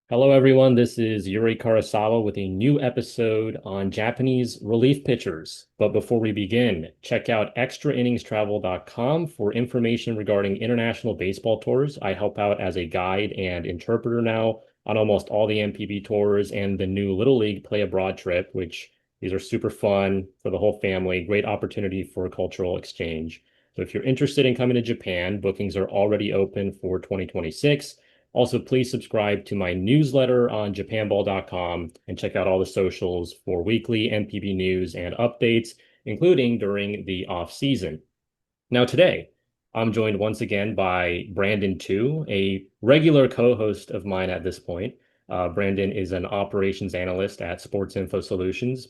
Hello, everyone. This is Yuri Karasawa with a new episode on Japanese relief pitchers. But before we begin, check out extrainningstravel.com for information regarding international baseball tours. I help out as a guide and interpreter now on almost all the NPB tours and the new Little League Play Abroad trip, which these are super fun for the whole family. Great opportunity for cultural exchange. So if you're interested in coming to Japan, bookings are already open for 2026. Also, please subscribe to my newsletter on japanball.com and check out all the socials for weekly NPB news and updates, including during the off season. Now, today, I'm joined once again by Brandon Tu, a regular co-host of mine at this point. Brandon is an operations analyst at Sports Info Solutions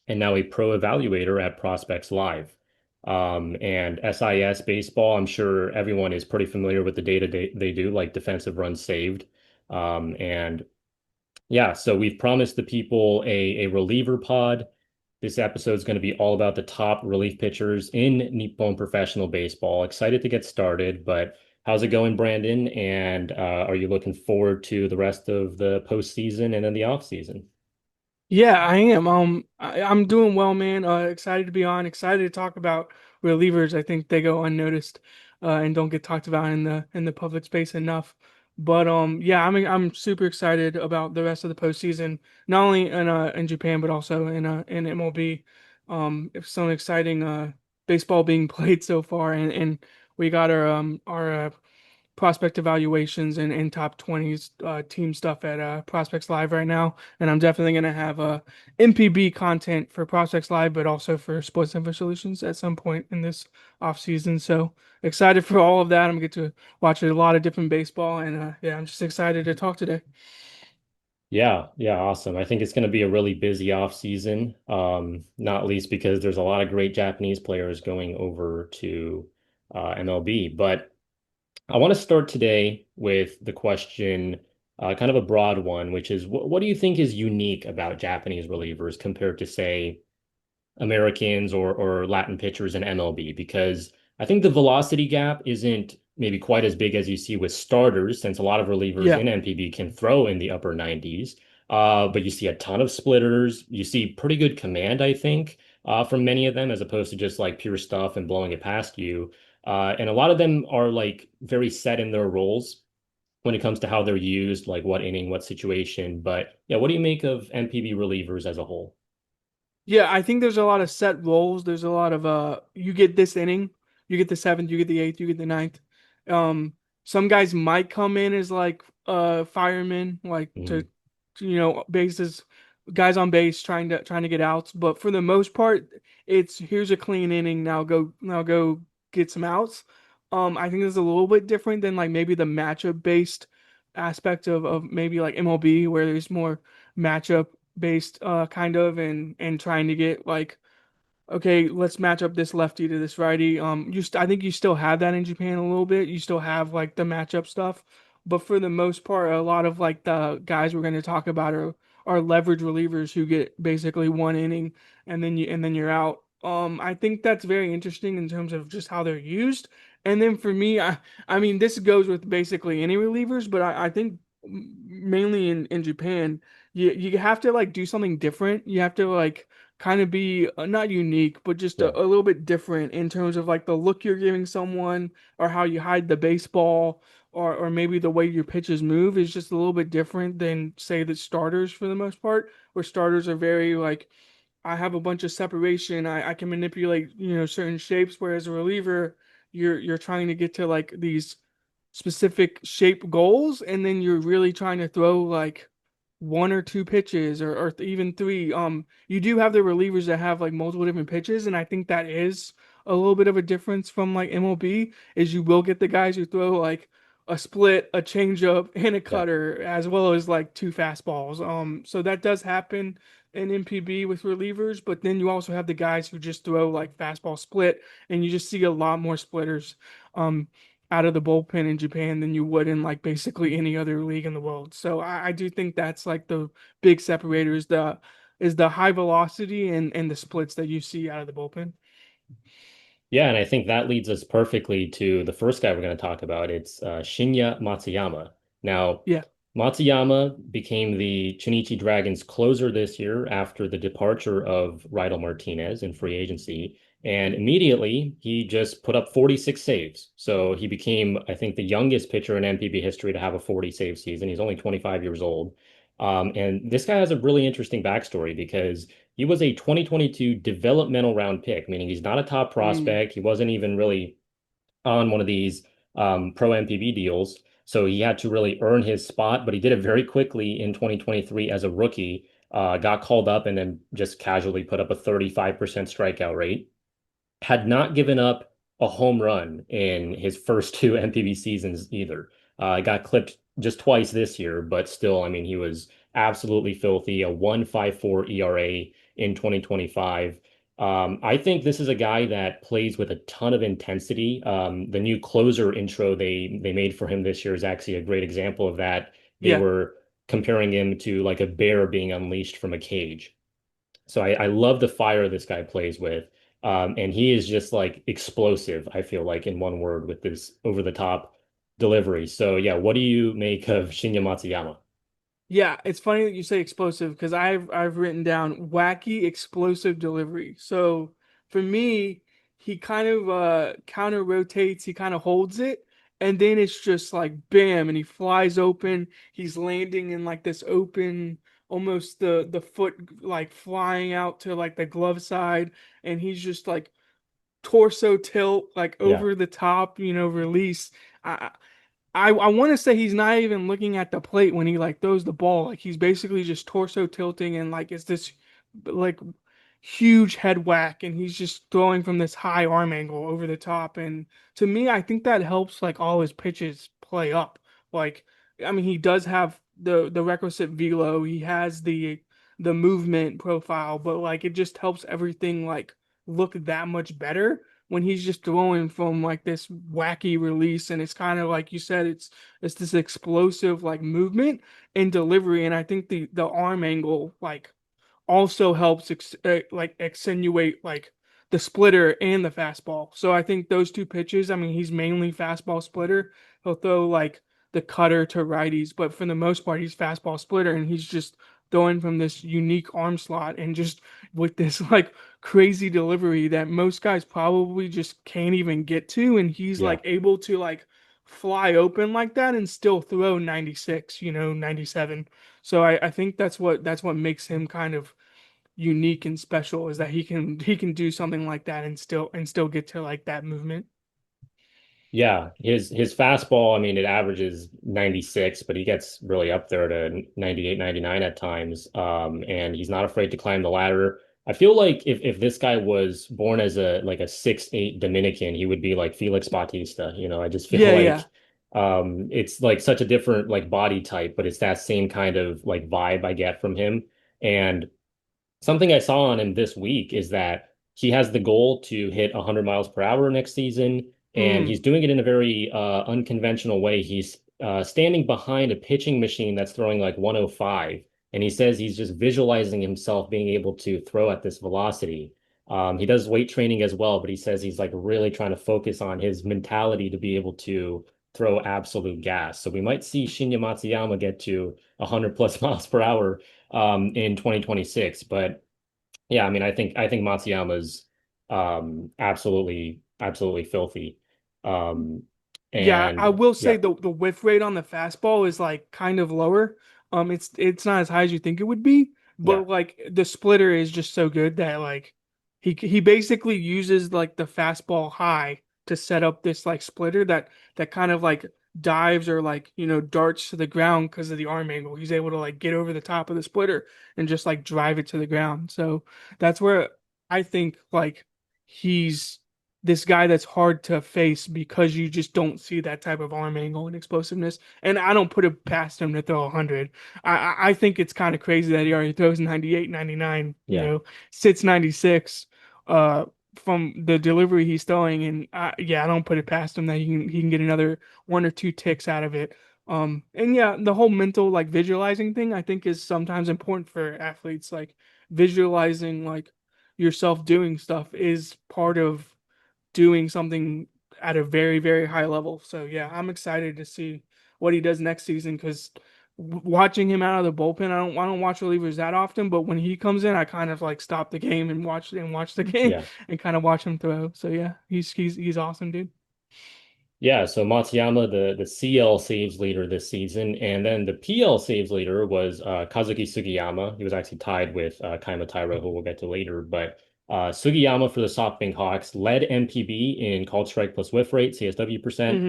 and now a pro evaluator at Prospects Live. And SIS baseball, I'm sure everyone is pretty familiar with the data they do, like defensive runs saved. And yeah, so we've promised the people a reliever pod. This episode is going to be all about the top relief pitchers in Nippon Professional Baseball. Excited to get started, but how's it going, Brandon? And are you looking forward to the rest of the postseason and then the off season? Yeah, I am. I'm doing well, man. Excited to be on. Excited to talk about relievers. I think they go unnoticed, and don't get talked about in the public space enough. But yeah, I'm super excited about the rest of the postseason, not only in Japan but also in MLB. It's some exciting baseball being played so far, and we got our prospect evaluations and top 20s team stuff at Prospects Live right now. And I'm definitely going to have NPB content for Prospects Live, but also for Sports Info Solutions at some point in this off season. So excited for all of that. I'm going to get to watch a lot of different baseball. And yeah, I'm just excited to talk today. Yeah, awesome. I think it's going to be a really busy off season, not least because there's a lot of great Japanese players going over to MLB. But I want to start today with the question, kind of a broad one, which is what do you think is unique about Japanese relievers compared to, say, Americans or Latin pitchers in MLB? Because I think the velocity gap isn't maybe quite as big as you see with starters, since a lot of relievers Yeah. in NPB can throw in the upper 90s. But you see a ton of splitters. You see pretty good command, I think, from many of them, as opposed to just like pure stuff and blowing it past you. And a lot of them are like very set in their roles when it comes to how they're used, like what inning, what situation. But yeah, what do you make of NPB relievers as a whole? Yeah, I think there's a lot of set roles. There's a lot of you get this inning, you get the seventh, you get the eighth, you get the ninth. Um, some guys might come in as like firemen, like Mhm. to bases, guys on base trying to get outs. But for the most part, it's here's a clean inning. Now go get some outs. I think it's a little bit different than like maybe the matchup based aspect of maybe like MLB where there's more matchup based kind of and trying to get like okay, let's match up this lefty to this righty. I think you still have that in Japan a little bit. You still have like the matchup stuff, but for the most part, a lot of like the guys we're going to talk about are leverage relievers who get basically one inning and then you're out. I think that's very interesting in terms of just how they're used. And then for me, I mean this goes with basically any relievers, but I think mainly in Japan, you have to like do something different. You have to like kind of be not unique, but just Yeah. a little bit different in terms of like the look you're giving someone or how you hide the baseball or maybe the way your pitches move is just a little bit different than say the starters for the most part, where starters are very like I have a bunch of separation. I can manipulate, certain shapes, whereas a reliever, you're trying to get to like these specific shape goals, and then you're really trying to throw like one or two pitches or even three. You do have the relievers that have like multiple different pitches, and I think that is a little bit of a difference from like MLB, is you will get the guys who throw like a split, a changeup, and a Yeah. cutter, as well as like two fastballs. So that does happen in NPB with relievers, but then you also have the guys who just throw like fastball split, and you just see a lot more splitters. Um, Out of the bullpen in Japan than you would in like basically any other league in the world. So I do think that's like the big separator is the high velocity and the splits that you see out of the bullpen. Yeah, and I think that leads us perfectly to the first guy we're going to talk about. It's Shinya Matsuyama. Now, Yeah. Matsuyama became the Chinichi Dragons closer this year after the departure of Raidel Martinez in free agency. And immediately he just put up 46 saves. So he became, I think, the youngest pitcher in NPB history to have a 40 save season. He's only 25 years old. And this guy has a really interesting backstory because he was a 2022 developmental round pick, meaning he's not a top Mm, prospect. He wasn't even really on one of these pro NPB deals. So he had to really earn his spot, but he did it very quickly in 2023 as a rookie. Got called up and then just casually put up a 35% strikeout rate. Had not given up a home run in his first two NPB seasons either. Got clipped just twice this year, but still, I mean, he was absolutely filthy. A 1.54 ERA in 2025. I think this is a guy that plays with a ton of intensity. The new closer intro they made for him this year is actually a great example of that. They yeah. were comparing him to like a bear being unleashed from a cage. So I love the fire this guy plays with. And he is just like explosive, I feel like, in one word with this over the top delivery. So yeah, what do you make of Shinya Matsuyama? Yeah, it's funny that you say explosive because I've written down wacky explosive delivery. So for me, he kind of counter rotates, he kind of holds it, and then it's just like bam, and he flies open. He's landing in like this open, almost the foot like flying out to like the glove side, and he's just like torso tilt, like Yeah, over the top, release. I I want to say he's not even looking at the plate when he like throws the ball. Like he's basically just torso tilting and like it's this like huge head whack and he's just throwing from this high arm angle over the top. And to me, I think that helps like all his pitches play up. Like I mean, he does have the requisite velo. He has the movement profile, but like it just helps everything like look that much better when he's just throwing from like this wacky release and it's kind of like you said it's this explosive like movement and delivery and I think the arm angle like also helps like accentuate like the splitter and the fastball. So I think those two pitches, I mean, he's mainly fastball splitter. He'll throw like the cutter to righties, but for the most part, he's fastball splitter and he's just throwing from this unique arm slot and just with this like crazy delivery that most guys probably just can't even get to. And he's yeah. like able to like fly open like that and still throw 96, 97. So I think that's what makes him kind of unique and special is that he can do something like that and still get to like that movement. Yeah, his fastball, I mean, it averages 96, but he gets really up there to 98, 99 at times. And he's not afraid to climb the ladder. I feel like if this guy was born as a like a 6'8" Dominican, he would be like Felix Bautista. I just feel Yeah, yeah. like it's like such a different like body type, but it's that same kind of like vibe I get from him. And something I saw on him this week is that he has the goal to hit 100 miles per hour next season, and Hmm. he's doing it in a very unconventional way. He's standing behind a pitching machine that's throwing like 105, and he says he's just visualizing himself being able to throw at this velocity. He does weight training as well, but he says he's like really trying to focus on his mentality to be able to throw absolute gas. So we might see Shinya Matsuyama get to 100 plus miles per hour in 2026. But yeah, I mean, I think Matsuyama's absolutely filthy. Um, Yeah, I and will say yeah, the whiff rate on the fastball is like kind of lower. It's not as high as you think it would be, yeah, but like the splitter is just so good that like he basically uses like the fastball high to set up this like splitter that kind of like dives or like darts to the ground because of the arm angle. He's able to like get over the top of the splitter and just like drive it to the ground. So that's where I think like he's this guy that's hard to face because you just don't see that type of arm angle and explosiveness. And I don't put it past him to throw 100. I think it's kind of crazy that he already throws 98, 99, yeah. sits 96 uh from the delivery he's throwing and yeah, I don't put it past him that he can get another one or two ticks out of it. And yeah, the whole mental like visualizing thing I think is sometimes important for athletes like visualizing like yourself doing stuff is part of doing something at a very, very high level. So yeah, I'm excited to see what he does next season because watching him out of the bullpen. I don't watch relievers that often, but when he comes in, I kind of like stop the game and watch the game Yeah. and kind of watch him throw. So yeah, he's awesome, dude. Yeah, so Matsuyama, the CL saves leader this season, and then the PL saves leader was Kazuki Sugiyama. He was actually tied with Kaima Taira, who we'll get to later. But Sugiyama for the SoftBank Hawks led NPB in called strike plus whiff rate, CSW percent.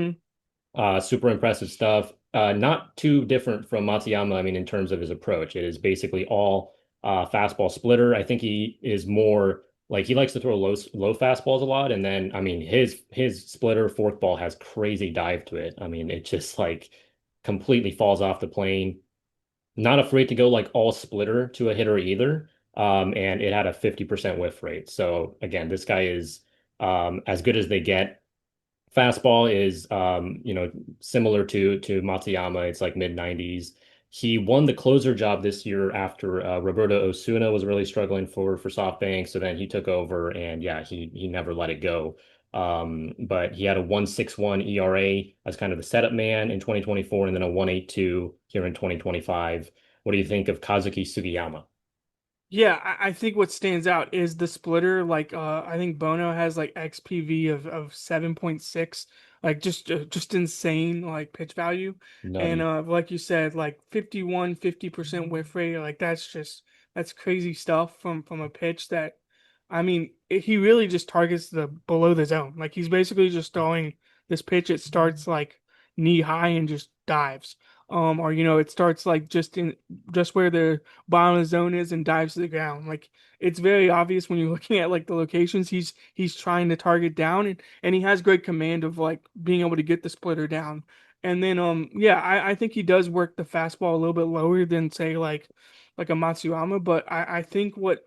Hmm. Super impressive stuff. Not too different from Matsuyama, I mean, in terms of his approach. It is basically all fastball splitter. I think he is more like he likes to throw low fastballs a lot. And then, I mean, his splitter forkball has crazy dive to it. I mean, it just like completely falls off the plane. Not afraid to go like all splitter to a hitter either. And it had a 50% whiff rate. So again, this guy is as good as they get. Fastball is similar to Matsuyama. It's like mid 90s. He won the closer job this year after Roberto Osuna was really struggling for SoftBank. So then he took over and yeah, he never let it go. But he had a 1.61 ERA as kind of the setup man in 2024 and then a 1.82 here in 2025. What do you think of Kazuki Sugiyama? Yeah, I think what stands out is the splitter. Like, I think Bono has like XPV of 7.6, like just insane like pitch value. And Nutty. like you said, like 50% whiff rate, like that's crazy stuff from a pitch that, I mean, he really just targets the below the zone. Like he's basically just throwing this pitch. It starts like knee high and just dives. Or it starts like just where the bottom of the zone is and dives to the ground. Like it's very obvious when you're looking at like the locations he's trying to target down, and he has great command of like being able to get the splitter down. And then yeah, I think he does work the fastball a little bit lower than say like a Matsuyama, but I think what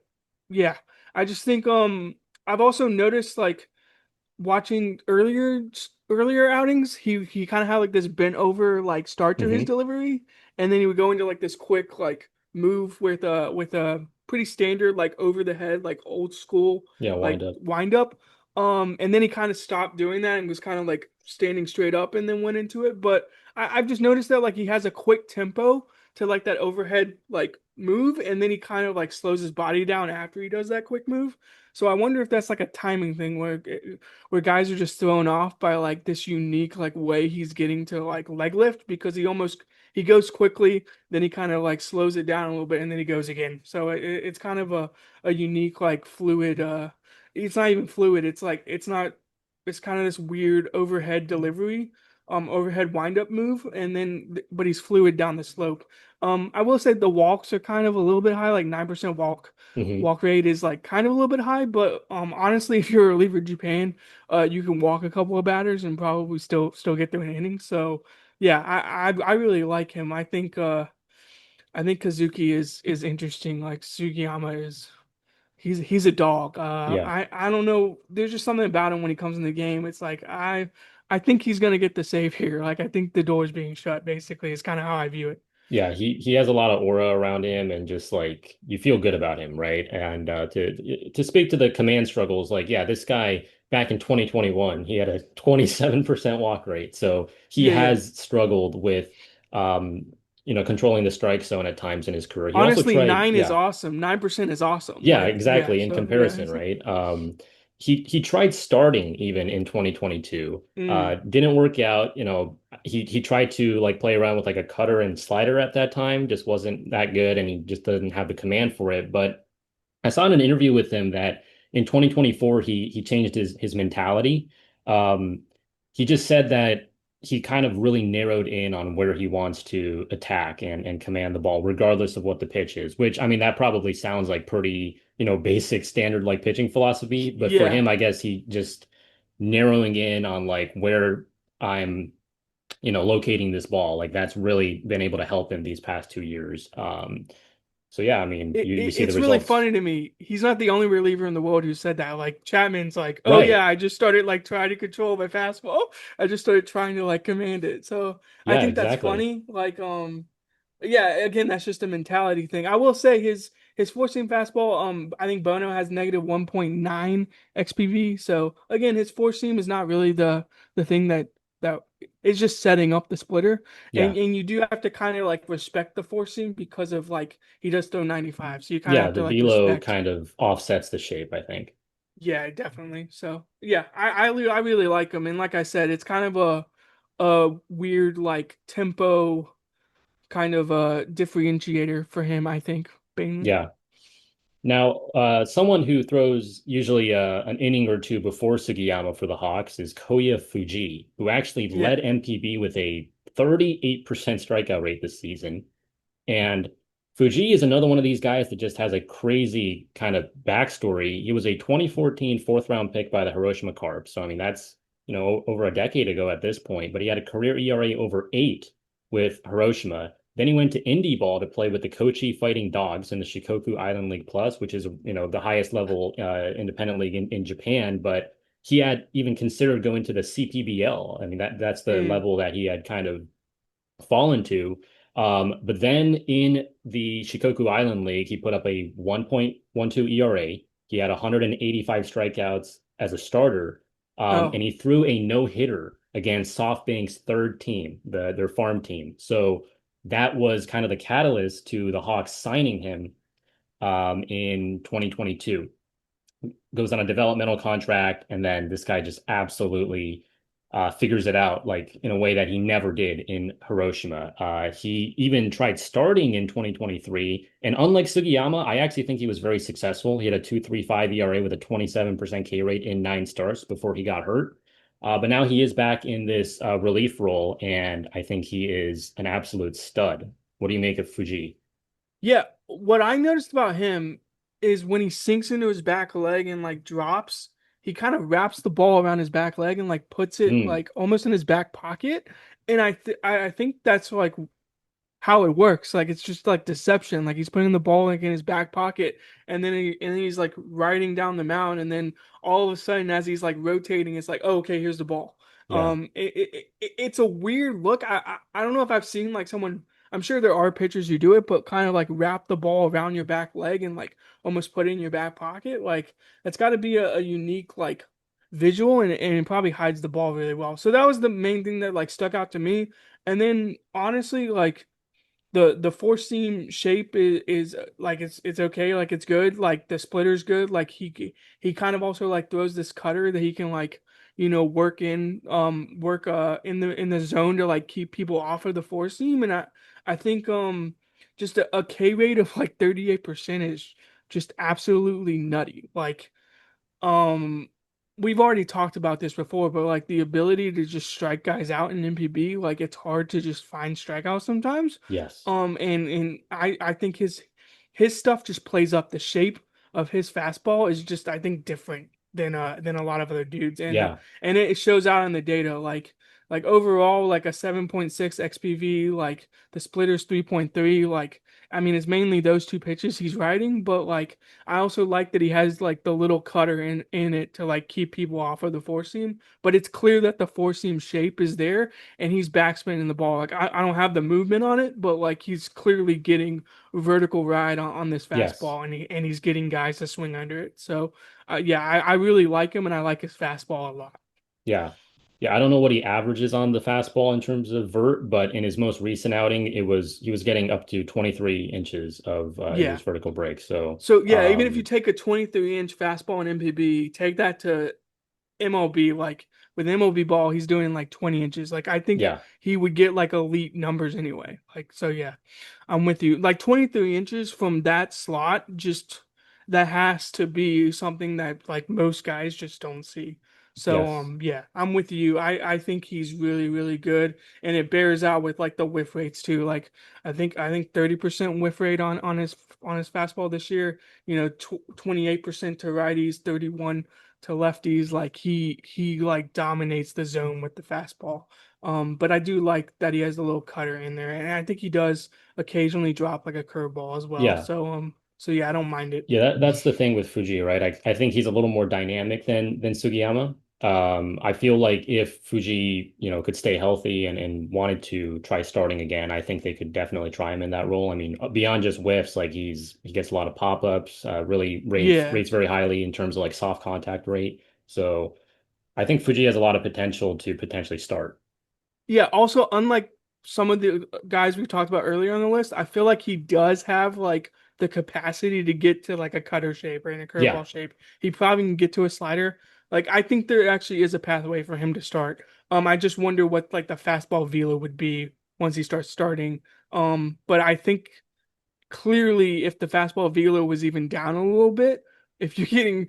yeah, I just think I've also noticed like watching earlier outings, he kind of had like this bent over like start to his Hmm. delivery, and then he would go into like this quick like move with a pretty standard like over the head like old school Yeah, like wind up. wind up. And then he kind of stopped doing that and was kind of like standing straight up and then went into it. But I've just noticed that like he has a quick tempo to like that overhead like move, and then he kind of like slows his body down after he does that quick move. So I wonder if that's like a timing thing where guys are just thrown off by like this unique like way he's getting to like leg lift, because he goes quickly, then he kind of like slows it down a little bit and then he goes again. So it's kind of a unique like fluid it's not even fluid, it's like it's kind of this weird overhead delivery, overhead windup move, and then but he's fluid down the slope. I will say the walks are kind of a little bit high, like 9% Hmm. walk rate is like kind of a little bit high, but honestly, if you're a reliever in Japan, you can walk a couple of batters and probably still get through an inning. So yeah, I really like him. I think Kazuki is interesting. Like Sugiyama is he's a dog. Yeah. I don't know. There's just something about him when he comes in the game. It's like I think he's gonna get the save here. Like I think the door's being shut. Basically, is kind of how I view it. Yeah, he has a lot of aura around him and just like you feel good about him, right? And to speak to the command struggles, like yeah, this guy back in 2021, he had a 27% walk rate. So he Yeah, yeah. has struggled with controlling the strike zone at times in his career. He also Honestly, tried, nine is yeah, awesome. 9% is awesome. yeah, Like, yeah, exactly. In so yeah. comparison, right? He tried starting even in 2022. Mm, Didn't work out. He tried to like play around with like a cutter and slider at that time. Just wasn't that good, and he just doesn't have the command for it. But I saw in an interview with him that in 2024 he changed his mentality. Um, he just said that he kind of really narrowed in on where he wants to attack and command the ball, regardless of what the pitch is. Which I mean, that probably sounds like pretty, basic standard like pitching philosophy. But for yeah. him, I guess he just narrowing in on like where I'm, locating this ball. Like that's really been able to help him these past 2 years. So yeah, I mean, you see the It's really results. funny to me. He's not the only reliever in the world who said that. Like Chapman's like, oh Right. yeah, I just started like trying to control my fastball. I just started trying to like command it. So I Yeah, think that's exactly. funny. Like yeah, again, that's just a mentality thing. I will say his four seam fastball, I think Bono has negative 1.9 XPV. So again, his four seam is not really the thing that It's just setting up the splitter, Yeah. and you do have to kind of like respect the four seam because of like he does throw 95, so you kind of Yeah, have the to like velo respect. kind of offsets the shape, I think. Yeah, definitely. So yeah, I really like him, and like I said, it's kind of a weird like tempo kind of a differentiator for him, I think. Mainly. Yeah. Now, someone who throws usually an inning or two before Sugiyama for the Hawks is Kouya Fujii, who actually Yeah. led NPB with a 38% strikeout rate this season. And Fujii is another one of these guys that just has a crazy kind of backstory. He was a 2014 fourth round pick by the Hiroshima Carp. So, I mean, that's, over a decade ago at this point, but he had a career ERA over 8 with Hiroshima. Then he went to Indie Ball to play with the Kochi Fighting Dogs in the Shikoku Island League Plus, which is, the highest level independent league in Japan. But he had even considered going to the CPBL. I mean, that's the Mm. level that he had kind of fallen to. But then in the Shikoku Island League, he put up a 1.12 ERA. He had 185 strikeouts as a starter, Oh. and he threw a no-hitter against SoftBank's third team, their farm team. So that was kind of the catalyst to the Hawks signing him in 2022. Goes on a developmental contract, and then this guy just absolutely figures it out like in a way that he never did in Hiroshima. He even tried starting in 2023, and unlike Sugiyama, I actually think he was very successful. He had a 2.35 ERA with a 27% K rate in 9 starts before he got hurt. But now he is back in this relief role, and I think he is an absolute stud. What do you make of Fujii? Yeah, what I noticed about him is when he sinks into his back leg and like drops, he kind of wraps the ball around his back leg and like puts it Mm, like almost in his back pocket. And I think that's like how it works. Like it's just like deception. Like he's putting the ball like in his back pocket, and then he's like riding down the mound, and then all of a sudden, as he's like rotating, it's like, oh, okay, here's the ball. yeah. It's a weird look. I don't know if I've seen like someone. I'm sure there are pitchers who do it, but kind of like wrap the ball around your back leg and like almost put it in your back pocket. Like that's got to be a unique like visual, and it probably hides the ball really well. So that was the main thing that like stuck out to me. And then honestly, like the four seam shape is like it's okay, like it's good, like the splitter's good, like he kind of also like throws this cutter that he can like work in the zone to like keep people off of the four seam. And I think just a K rate of like 38% is just absolutely nutty. Like um, we've already talked about this before, but like the ability to just strike guys out in NPB, like it's hard to just find strikeouts sometimes. Yes. And I think his stuff just plays up. The shape of his fastball is just I think different than a lot of other dudes, Yeah. and it shows out in the data. Like overall, like a 7.6 XPV, like the splitter's 3.3. Like I mean, it's mainly those two pitches he's riding, but like I also like that he has like the little cutter in it to like keep people off of the four seam. But it's clear that the four seam shape is there, and he's backspinning the ball. Like I don't have the movement on it, but like he's clearly getting vertical ride on this Yes. fastball, and he's getting guys to swing under it. So yeah, I really like him, and I like his fastball a lot. Yeah. Yeah, I don't know what he averages on the fastball in terms of vert, but in his most recent outing, he was getting up to 23 inches of in his Yeah. vertical break. So, So yeah, even if you take a 23-inch fastball in MPB, take that to MLB, like with MLB ball, he's doing like 20 inches. Like I think yeah. he would get like elite numbers anyway. Like so yeah, I'm with you. Like 23 inches from that slot, just that has to be something that like most guys just don't see. So Yes. yeah, I'm with you. I think he's really really good, and it bears out with like the whiff rates too. Like I think 30% whiff rate on his fastball this year. 28% to righties, 31 to lefties. Like he like dominates the zone with the fastball. But I do like that he has a little cutter in there, and I think he does occasionally drop like a curveball as well. Yeah. So yeah, I don't mind it. Yeah, that's the thing with Fuji, right? I think he's a little more dynamic than Sugiyama. I feel like if Fuji, could stay healthy and wanted to try starting again, I think they could definitely try him in that role. I mean, beyond just whiffs, like he gets a lot of pop-ups, really Yeah. rates very highly in terms of like soft contact rate. So I think Fuji has a lot of potential to potentially start. Yeah, also unlike some of the guys we talked about earlier on the list, I feel like he does have like the capacity to get to like a cutter shape or in a Yeah. curveball shape. He probably can get to a slider. Like I think there actually is a pathway for him to start. I just wonder what like the fastball velo would be once he starts starting. But I think clearly if the fastball velo was even down a little bit, if you're getting,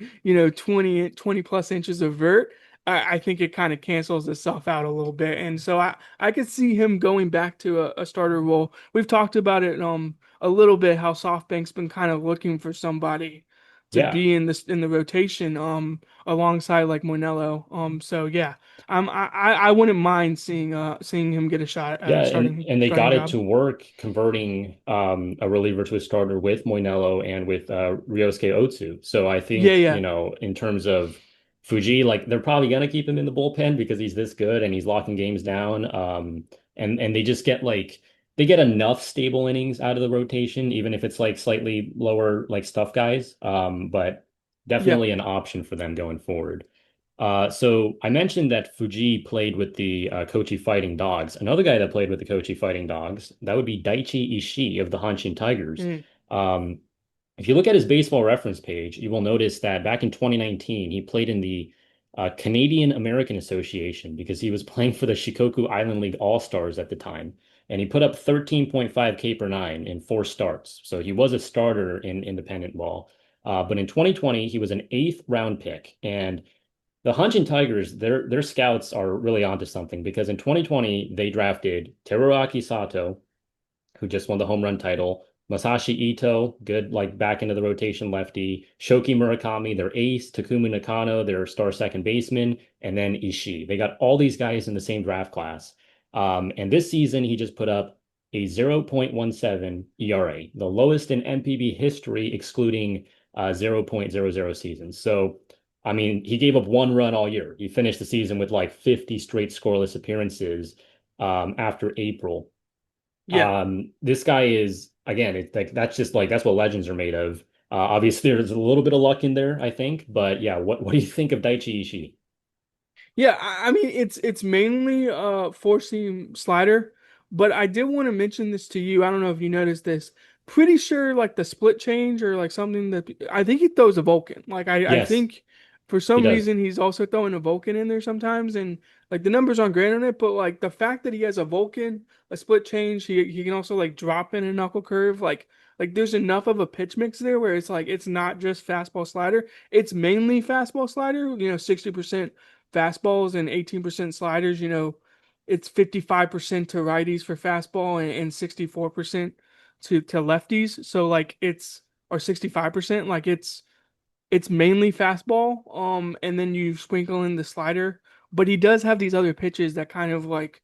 20 plus inches of vert, I think it kind of cancels itself out a little bit. And so I could see him going back to a starter role. We've talked about it a little bit how SoftBank's been kind of looking for somebody to Yeah. be in the rotation alongside like Monello. So yeah, I wouldn't mind seeing him get a shot at Yeah, a and starting and they starting got it job. to work converting a reliever to a starter with Moinello and with Ryosuke Otsu. So I Yeah, think, yeah. in terms of Fujii, like they're probably gonna keep him in the bullpen because he's this good and he's locking games down. And they just get like they get enough stable innings out of the rotation, even if it's like slightly lower like stuff guys. But Yeah. definitely an option for them going forward. So I mentioned that Fujii played with the Kochi Fighting Dogs. Another guy that played with the Kochi Fighting Dogs, that would be Daichi Ishii of the Hanshin Tigers. Mm. Um, if you look at his baseball reference page, you will notice that back in 2019, he played in the Canadian American Association because he was playing for the Shikoku Island League All-Stars at the time. And he put up 13.5 K per nine in 4 starts. So he was a starter in independent ball. But in 2020, he was an eighth round pick. And the Hanshin Tigers, their scouts are really onto something because in 2020 they drafted Teruaki Sato, who just won the home run title, Masashi Ito, good like back into the rotation lefty, Shoki Murakami, their ace, Takumi Nakano, their star second baseman, and then Ishii. They got all these guys in the same draft class. And this season he just put up a 0.17 ERA, the lowest in NPB history, excluding 0.00 seasons. So I mean, he gave up 1 run all year. He finished the season with like 50 straight scoreless appearances after April. Yeah. This guy is again, it's like that's just like that's what legends are made of. Obviously, there's a little bit of luck in there, I think, but yeah, what do you think of Daichi Ishii? Yeah, I mean it's mainly four seam slider, but I did want to mention this to you. I don't know if you noticed this. Pretty sure like the split change or like something that I think he throws a Vulcan. Like I Yes, think for he some does. reason he's also throwing a Vulcan in there sometimes, and like the numbers aren't great on it, but like the fact that he has a Vulcan, a split change, he can also like drop in a knuckle curve, like there's enough of a pitch mix there where it's like it's not just fastball slider, it's mainly fastball slider, 60% fastballs and 18% sliders, it's 55% to righties for fastball and 64% to lefties. So like it's or 65%, like it's mainly fastball. And then you sprinkle in the slider, but he does have these other pitches that kind of like,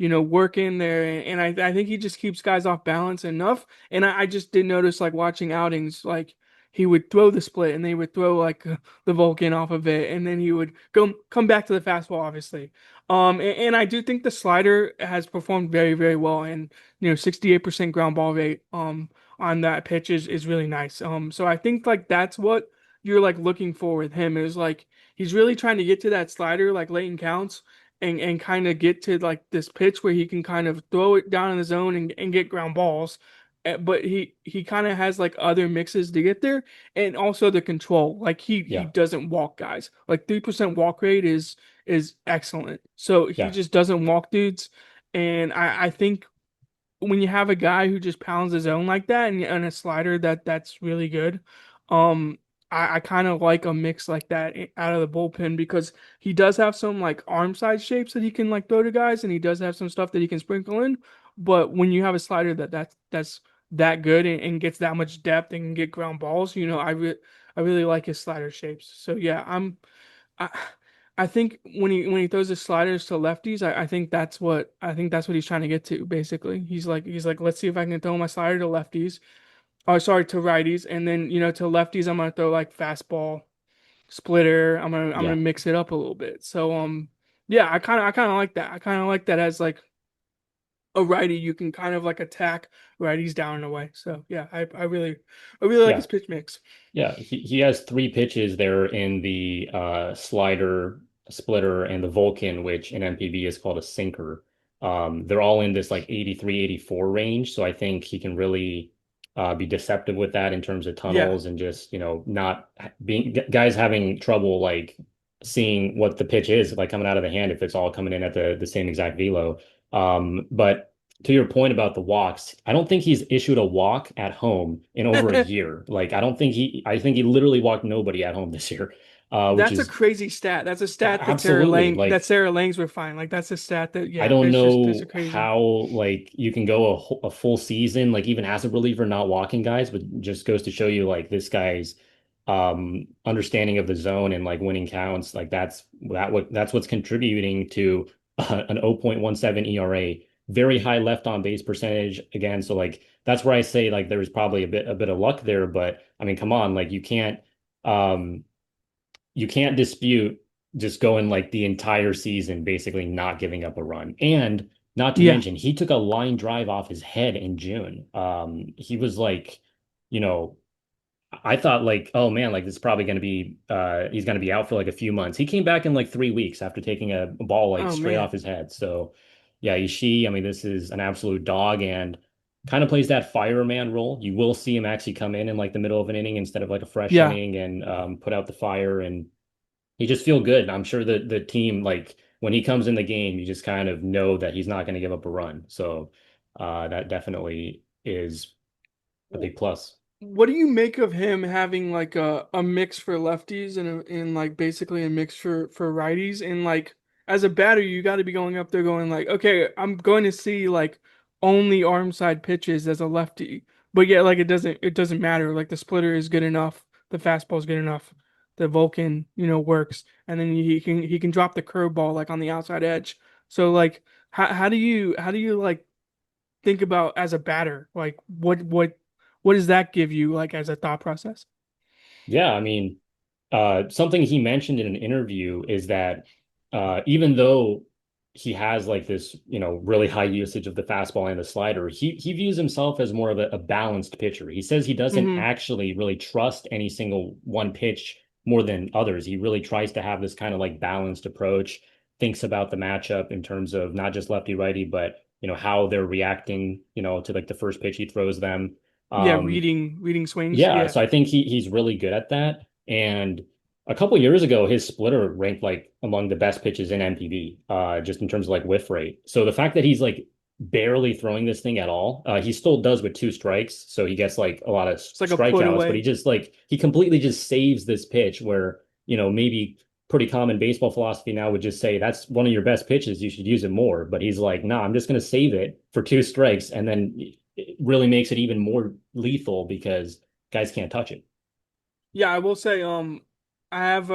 work in there. And I think he just keeps guys off balance enough. And I just did notice like watching outings, like he would throw the split and they would throw like the Vulcan off of it, and then he would come back to the fastball, obviously. And I do think the slider has performed very, very well, and 68% ground ball rate on that pitch is really nice. So I think like that's what you're like looking for with him is like he's really trying to get to that slider like late in counts and kind of get to like this pitch where he can kind of throw it down in the zone and get ground balls. But he kind of has like other mixes to get there and also the control. Like he Yeah, doesn't walk guys. Like 3% walk rate is excellent. So he yeah, just doesn't walk dudes. And I think when you have a guy who just pounds his own like that and a slider that's really good, um, I kind of like a mix like that out of the bullpen because he does have some like arm side shapes that he can like throw to guys, and he does have some stuff that he can sprinkle in. But when you have a slider that's that good and gets that much depth and can get ground balls, I really like his slider shapes. So yeah, I I think when he throws his sliders to lefties, I think that's what he's trying to get to. Basically, he's like let's see if I can throw my slider to lefties. Oh, sorry, to righties, and then to lefties, I'm gonna throw like fastball, splitter. I'm gonna yeah. mix it up a little bit. So yeah, I kind of like that. I kind of like that as like a righty, you can kind of like attack righties down in a way. So yeah, I really like Yeah. his pitch mix. Yeah, he has 3 pitches there in the slider, splitter, and the Vulcan, which in NPB is called a sinker. They're all in this like 83, 84 range. So I think he can really be deceptive with that in terms of Yeah. tunnels and just, not being guys having trouble like seeing what the pitch is like coming out of the hand if it's all coming in at the same exact velo. But to your point about the walks, I don't think he's issued a walk at home in over a year. Like I think he literally walked nobody at home this year, which That's a is crazy stat. That's a stat that absolutely like Sarah Langs would find. Like that's a stat that I yeah, don't there's a know crazy. how like you can go a full season like even as a reliever not walking guys, but just goes to show you like this guy's understanding of the zone and like winning counts like that's what's contributing to an 0.17 ERA, very high left on base percentage again. So like that's where I say like there's probably a bit of luck there, but I mean come on, like um you can't dispute just going like the entire season basically not giving up a run. And not to Yeah. mention, he took a line drive off his head in June. He was like, you know, I thought like, oh man, like this is probably going to be he's going to be out for like a few months. He came back in like 3 weeks after taking a ball like Oh straight off man. his head. So yeah, Ishii, I mean, this is an absolute dog and kind of plays that fireman role. You will see him actually come in like the middle of an inning instead of like a fresh Yeah. inning and put out the fire and you just feel good. I'm sure that the team, like when he comes in the game, you just kind of know that he's not going to give up a run. So that definitely is a big plus. What do you make of him having like a mix for lefties and like basically a mix for righties? And like as a batter, you got to be going up there going like, okay, I'm going to see like only arm side pitches as a lefty, but yeah, like it doesn't matter. Like the splitter is good enough, the fastball is good enough, the Vulcan works, and then he can drop the curveball like on the outside edge. So like how do you like think about as a batter? Like what does that give you like as a thought process? Yeah, I mean, something he mentioned in an interview is that even though he has like this, really high usage of the fastball and the slider, he views himself as more of a balanced pitcher. He says he doesn't Hmm. actually really trust any single one pitch more than others. He really tries to have this kind of like balanced approach, thinks about the matchup in terms of not just lefty righty, but how they're reacting, to like the first pitch he throws them. Yeah, Um, reading swings. yeah, Yeah. so I think he's really good at that. And a couple years ago, his splitter ranked like among the best pitches in NPB, just in terms of like whiff rate. So the fact that he's like barely throwing this thing at all, he still does with two strikes, so he gets like a lot of It's like a put strikeouts, but away. he completely just saves this pitch where, maybe pretty common baseball philosophy now would just say that's one of your best pitches, you should use it more. But he's like, no, I'm just gonna save it for two strikes, and then it really makes it even more lethal because guys can't touch it. Yeah, I will say I have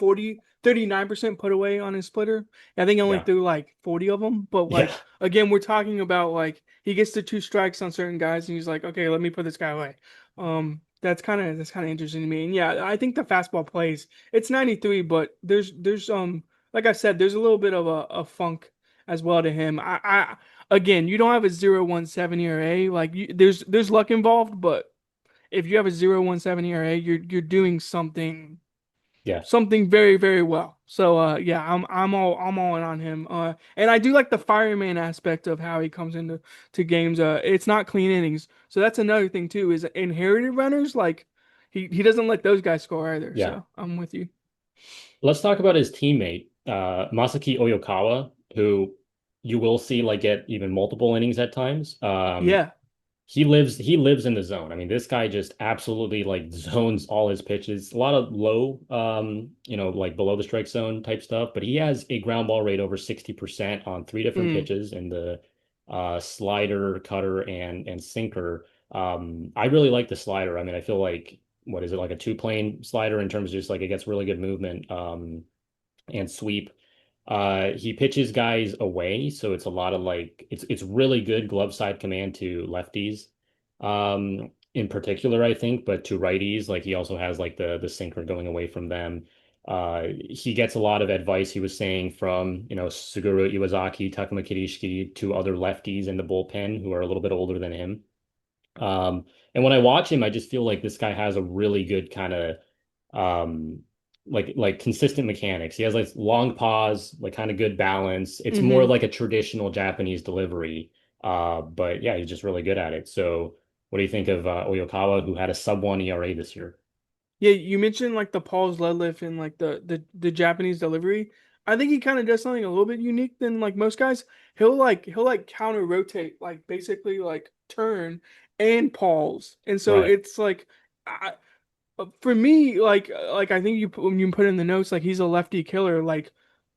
39% put away on his splitter. I think I only Yeah. threw like 40 of them, but Yeah. like again, we're talking about like he gets the two strikes on certain guys and he's like, "Okay, let me put this guy away." That's kind of interesting to me. And yeah, I think the fastball plays. It's 93, but there's like I said, there's a little bit of a funk as well to him. I again, you don't have a 0.17 ERA. Like there's luck involved, but if you have a 0.17 ERA, you're doing Yeah. something very, very well. So yeah, I'm all in on him. And I do like the fireman aspect of how he comes into to games. It's not clean innings. So that's another thing too, is inherited runners, like he doesn't let those guys score either. Yeah. So I'm with you. Let's talk about his teammate, Masaki Oyokawa, who you will see like get even multiple innings at times. Yeah. He lives in the zone. I mean, this guy just absolutely like zones all his pitches. A lot of low, like below the strike zone type stuff, but he has a ground ball rate over 60% on three different Mm. pitches in the slider, cutter, and sinker. I really like the slider. I mean, I feel like what is it like a two plane slider in terms of just like it gets really good movement and sweep. He pitches guys away, so it's a lot of like it's really good glove side command to lefties, in particular, I think, but to righties, like he also has like the sinker going away from them. He gets a lot of advice, he was saying, from Suguru Iwazaki, Takuma Kirishiki, to other lefties in the bullpen who are a little bit older than him. And when I watch him, I just feel like this guy has a really good kind of um like consistent mechanics. He has like long pause, like kind of good balance. It's more Hmm. like a traditional Japanese delivery. But yeah, he's just really good at it. So what do you think of Oyokawa, who had a sub one ERA this year? Yeah, you mentioned like the Paul's lead lift and like the Japanese delivery. I think he kind of does something a little bit unique than like most guys. He'll like counter rotate, like basically like turn and pause. And so Right. it's like for me, like I think when you put in the notes, like he's a lefty killer. Like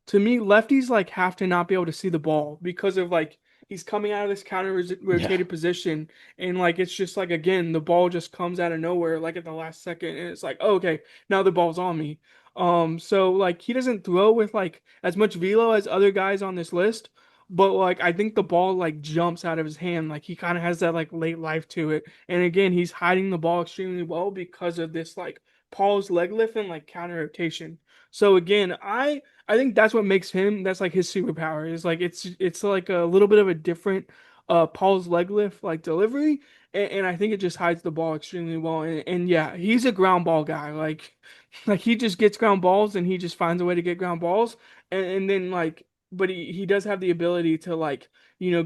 to me, lefties like have to not be able to see the ball because of like he's coming out of this counter Yeah. rotated position, and like it's just like again the ball just comes out of nowhere like at the last second, and it's like oh, okay, now the ball's on me. So like he doesn't throw with like as much velo as other guys on this list. But like I think the ball like jumps out of his hand, like he kind of has that like late life to it. And again, he's hiding the ball extremely well because of this like Paul's leg lift and like counter rotation. So again, I think that's what makes him that's like his superpower is like it's like a little bit of a different Paul's leg lift like delivery and I think it just hides the ball extremely well and yeah, he's a ground ball guy. Like like he just gets ground balls and he just finds a way to get ground balls and then like but he does have the ability to like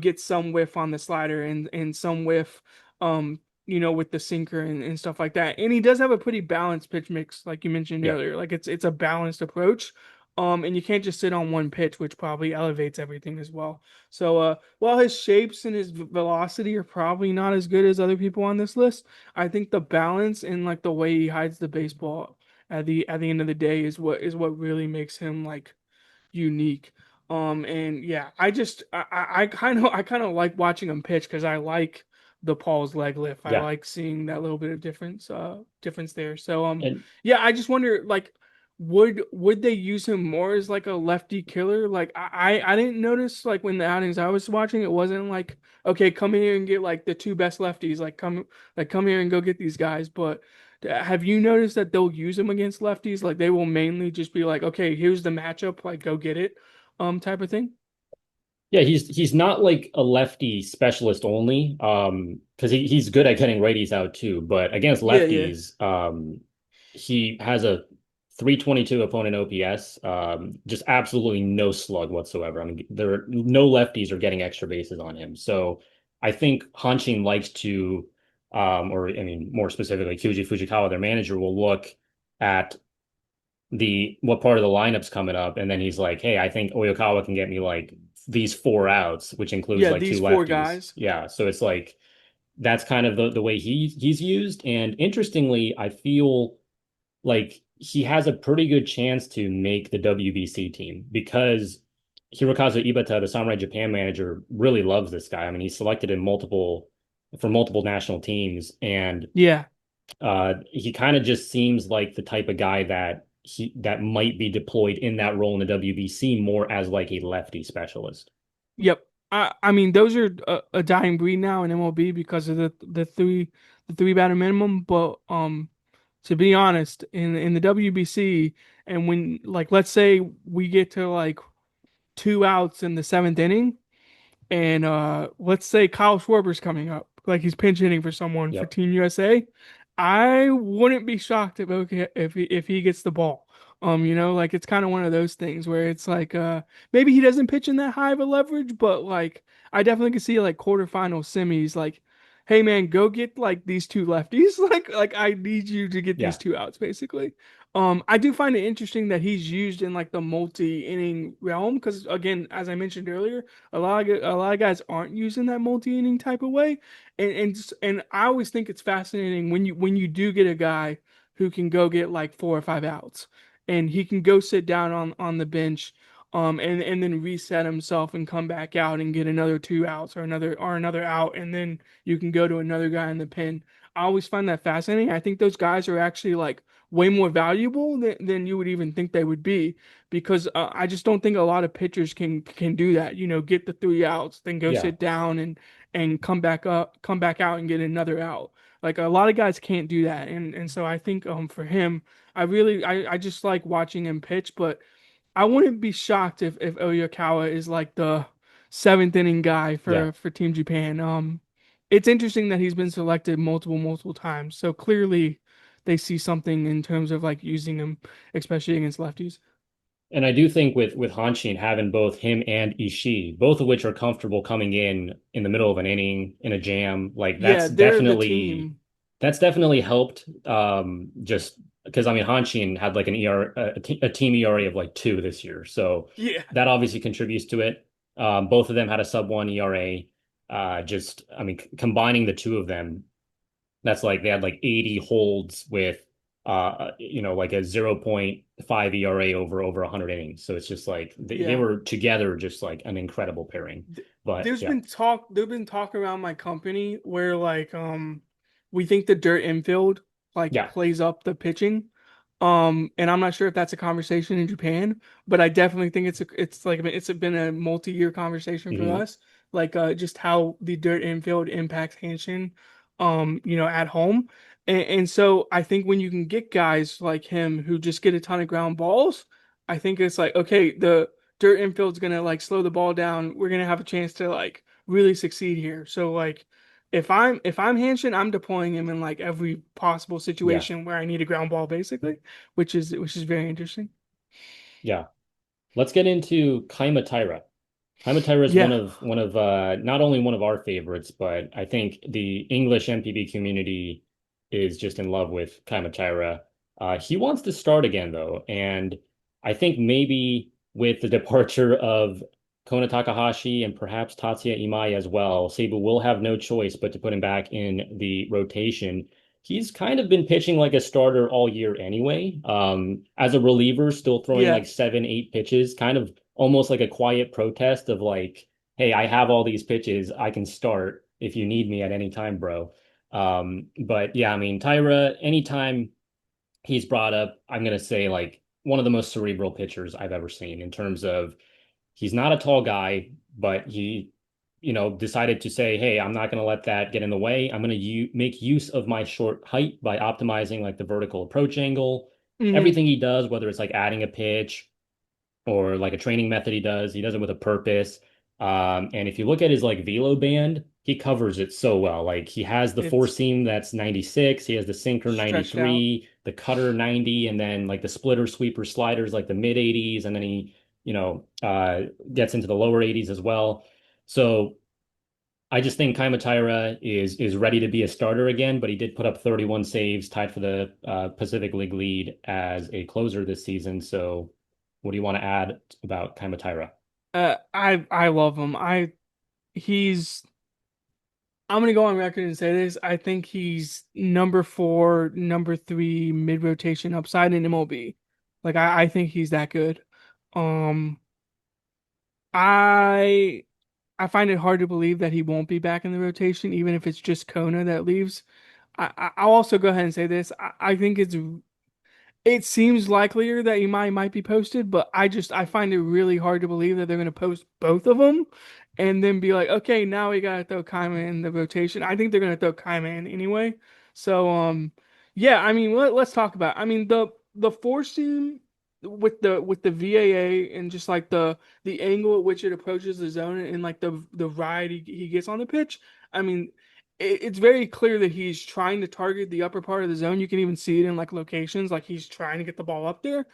get some whiff on the slider and some whiff with the sinker and stuff like that. And he does have a pretty balanced pitch mix, like you mentioned Yeah. earlier. Like it's a balanced approach. And you can't just sit on one pitch, which probably elevates everything as well. So while his shapes and his velocity are probably not as good as other people on this list, I think the balance and like the way he hides the baseball at the end of the day is what really makes him like unique. And yeah, I kind of like watching him pitch because I like the Paul's leg lift. I Yeah. like seeing that little bit of difference there. So And yeah, I just wonder like would they use him more as like a lefty killer? Like I didn't notice like when the outings I was watching, it wasn't like okay, come here and get like the two best lefties, like come here and go get these guys, but have you noticed that they'll use him against lefties? Like they will mainly just be like, okay, here's the matchup, like go get it, type of thing. yeah, he's not like a lefty specialist only, because he's good at getting righties out too. But against Yeah, yeah, lefties, he has a 322 opponent OPS, just absolutely no slug whatsoever. I mean, there are no lefties are getting extra bases on him. So I think Hanshin likes to, or I mean, more specifically, Kyuji Fujikawa, their manager, will look at the what part of the lineup's coming up, and then he's like, "Hey, I think Oyokawa can get me like these four outs, which includes yeah. like two These four lefties." guys. Yeah, so it's like that's kind of the way he's used. And interestingly, I feel like he has a pretty good chance to make the WBC team because Hirokazu Ibata, the Samurai Japan manager, really loves this guy. I mean, he's selected in multiple national teams, and Yeah. he kind of just seems like the type of guy that might be deployed in that role in the WBC more as like a lefty specialist. Yep. I mean those are a dying breed now in MLB because of the three batter minimum. But to be honest, in the WBC and when like let's say we get to like two outs in the seventh inning. And let's say Kyle Schwarber's coming up, like he's pinch hitting for someone for Yep. Team USA. I wouldn't be shocked if he gets the ball. Like it's kind of one of those things where it's like maybe he doesn't pitch in that high of a leverage, but like I definitely can see like quarterfinal semis like hey man, go get like these two lefties. Like I need you to get these Yeah. two outs basically. I do find it interesting that he's used in like the multi-inning realm because again, as I mentioned earlier, a lot of guys aren't using that multi-inning type of way, and I always think it's fascinating when you do get a guy who can go get like four or five outs, and he can go sit down on the bench, and then reset himself and come back out and get another two outs or another out, and then you can go to another guy in the pen. I always find that fascinating. I think those guys are actually like way more valuable than you would even think they would be because I just don't think a lot of pitchers can do that. Get the three outs, then go Yeah. sit down and come back out and get another out. Like a lot of guys can't do that, and so I think for him, I just like watching him pitch, but I wouldn't be shocked if Oyokawa is like the seventh inning guy Yeah. for Team Japan. It's interesting that he's been selected multiple times, so clearly they see something in terms of like using him, especially against lefties. And I do think with Hanshin having both him and Ishii, both of which are comfortable coming in the middle of an inning in a jam, like Yeah, they're the team. that's definitely helped. Just because I mean Hanshin had like an a team ERA of like 2 this year, so Yeah. that obviously contributes to it. Both of them had a sub 1 ERA. Just I mean combining the two of them, that's like they had like 80 holds with like a 0.5 ERA over 100 innings. So it's just like they Yeah. were together just like an incredible pairing. But yeah. There's been talk around my company where like we think the dirt infield like Yeah. plays up the pitching. And I'm not sure if that's a conversation in Japan, but I definitely think it's like it's been a multi-year conversation for Hmm. us, like just how the dirt infield impacts Hanshin, at home. And so I think when you can get guys like him who just get a ton of ground balls, I think it's like, okay, the dirt infield's gonna like slow the ball down. We're gonna have a chance to like really succeed here. So like if I'm Hanshin, I'm deploying him in like every possible Yeah. situation where I need a ground ball, basically, which is very interesting. Yeah. Let's get into Kaima Taira. Kaima Taira is Yeah, one of not only one of our favorites, but I think the English NPB community is just in love with Kaima Taira. He wants to start again though, and I think maybe with the departure of Kona Takahashi and perhaps Tatsuya Imai as well, Seibu will have no choice but to put him back in the rotation. He's kind of been pitching like a starter all year anyway. As a reliever, still throwing yeah. like 7, 8 pitches, kind of almost like a quiet protest of like, hey, I have all these pitches. I can start if you need me at any time, bro. But yeah, I mean, Tyra, anytime he's brought up, I'm gonna say like one of the most cerebral pitchers I've ever seen in terms of he's not a tall guy, but he decided to say, hey, I'm not gonna let that get in the way. I'm gonna make use of my short height by optimizing like the vertical approach angle. Hmm. Everything he does, whether it's like adding a pitch or like a training method he does it with a purpose. And if you look at his like velo band, he covers it so well. Like he has the four It's seam that's 96, he has the sinker stretched out. 93, the cutter 90, and then like the splitter sweeper sliders like the mid 80s, and then he, gets into the lower 80s as well. So I just think Kaima Taira is ready to be a starter again, but he did put up 31 saves, tied for the Pacific League lead as a closer this season. So, what do you want to add about Kaima Taira? I love him. He's I'm gonna go on record and say this. I think he's number four, number three mid rotation upside in MLB. Like I think he's that good. Um, I I find it hard to believe that he won't be back in the rotation, even if it's just Kona that leaves. I'll also go ahead and say this. I think it seems likelier that Imai might be posted, but I find it really hard to believe that they're going to post both of them and then be like, okay, now we got to throw Kaima in the rotation. I think they're going to throw Kaima in anyway. So yeah, I mean let's talk about. I mean the four seam with the VAA and just like the angle at which it approaches the zone and like the ride he gets on the pitch. I mean it's very clear that he's trying to target the upper part of the zone. You can even see it in like locations, like he's trying to get the ball up there.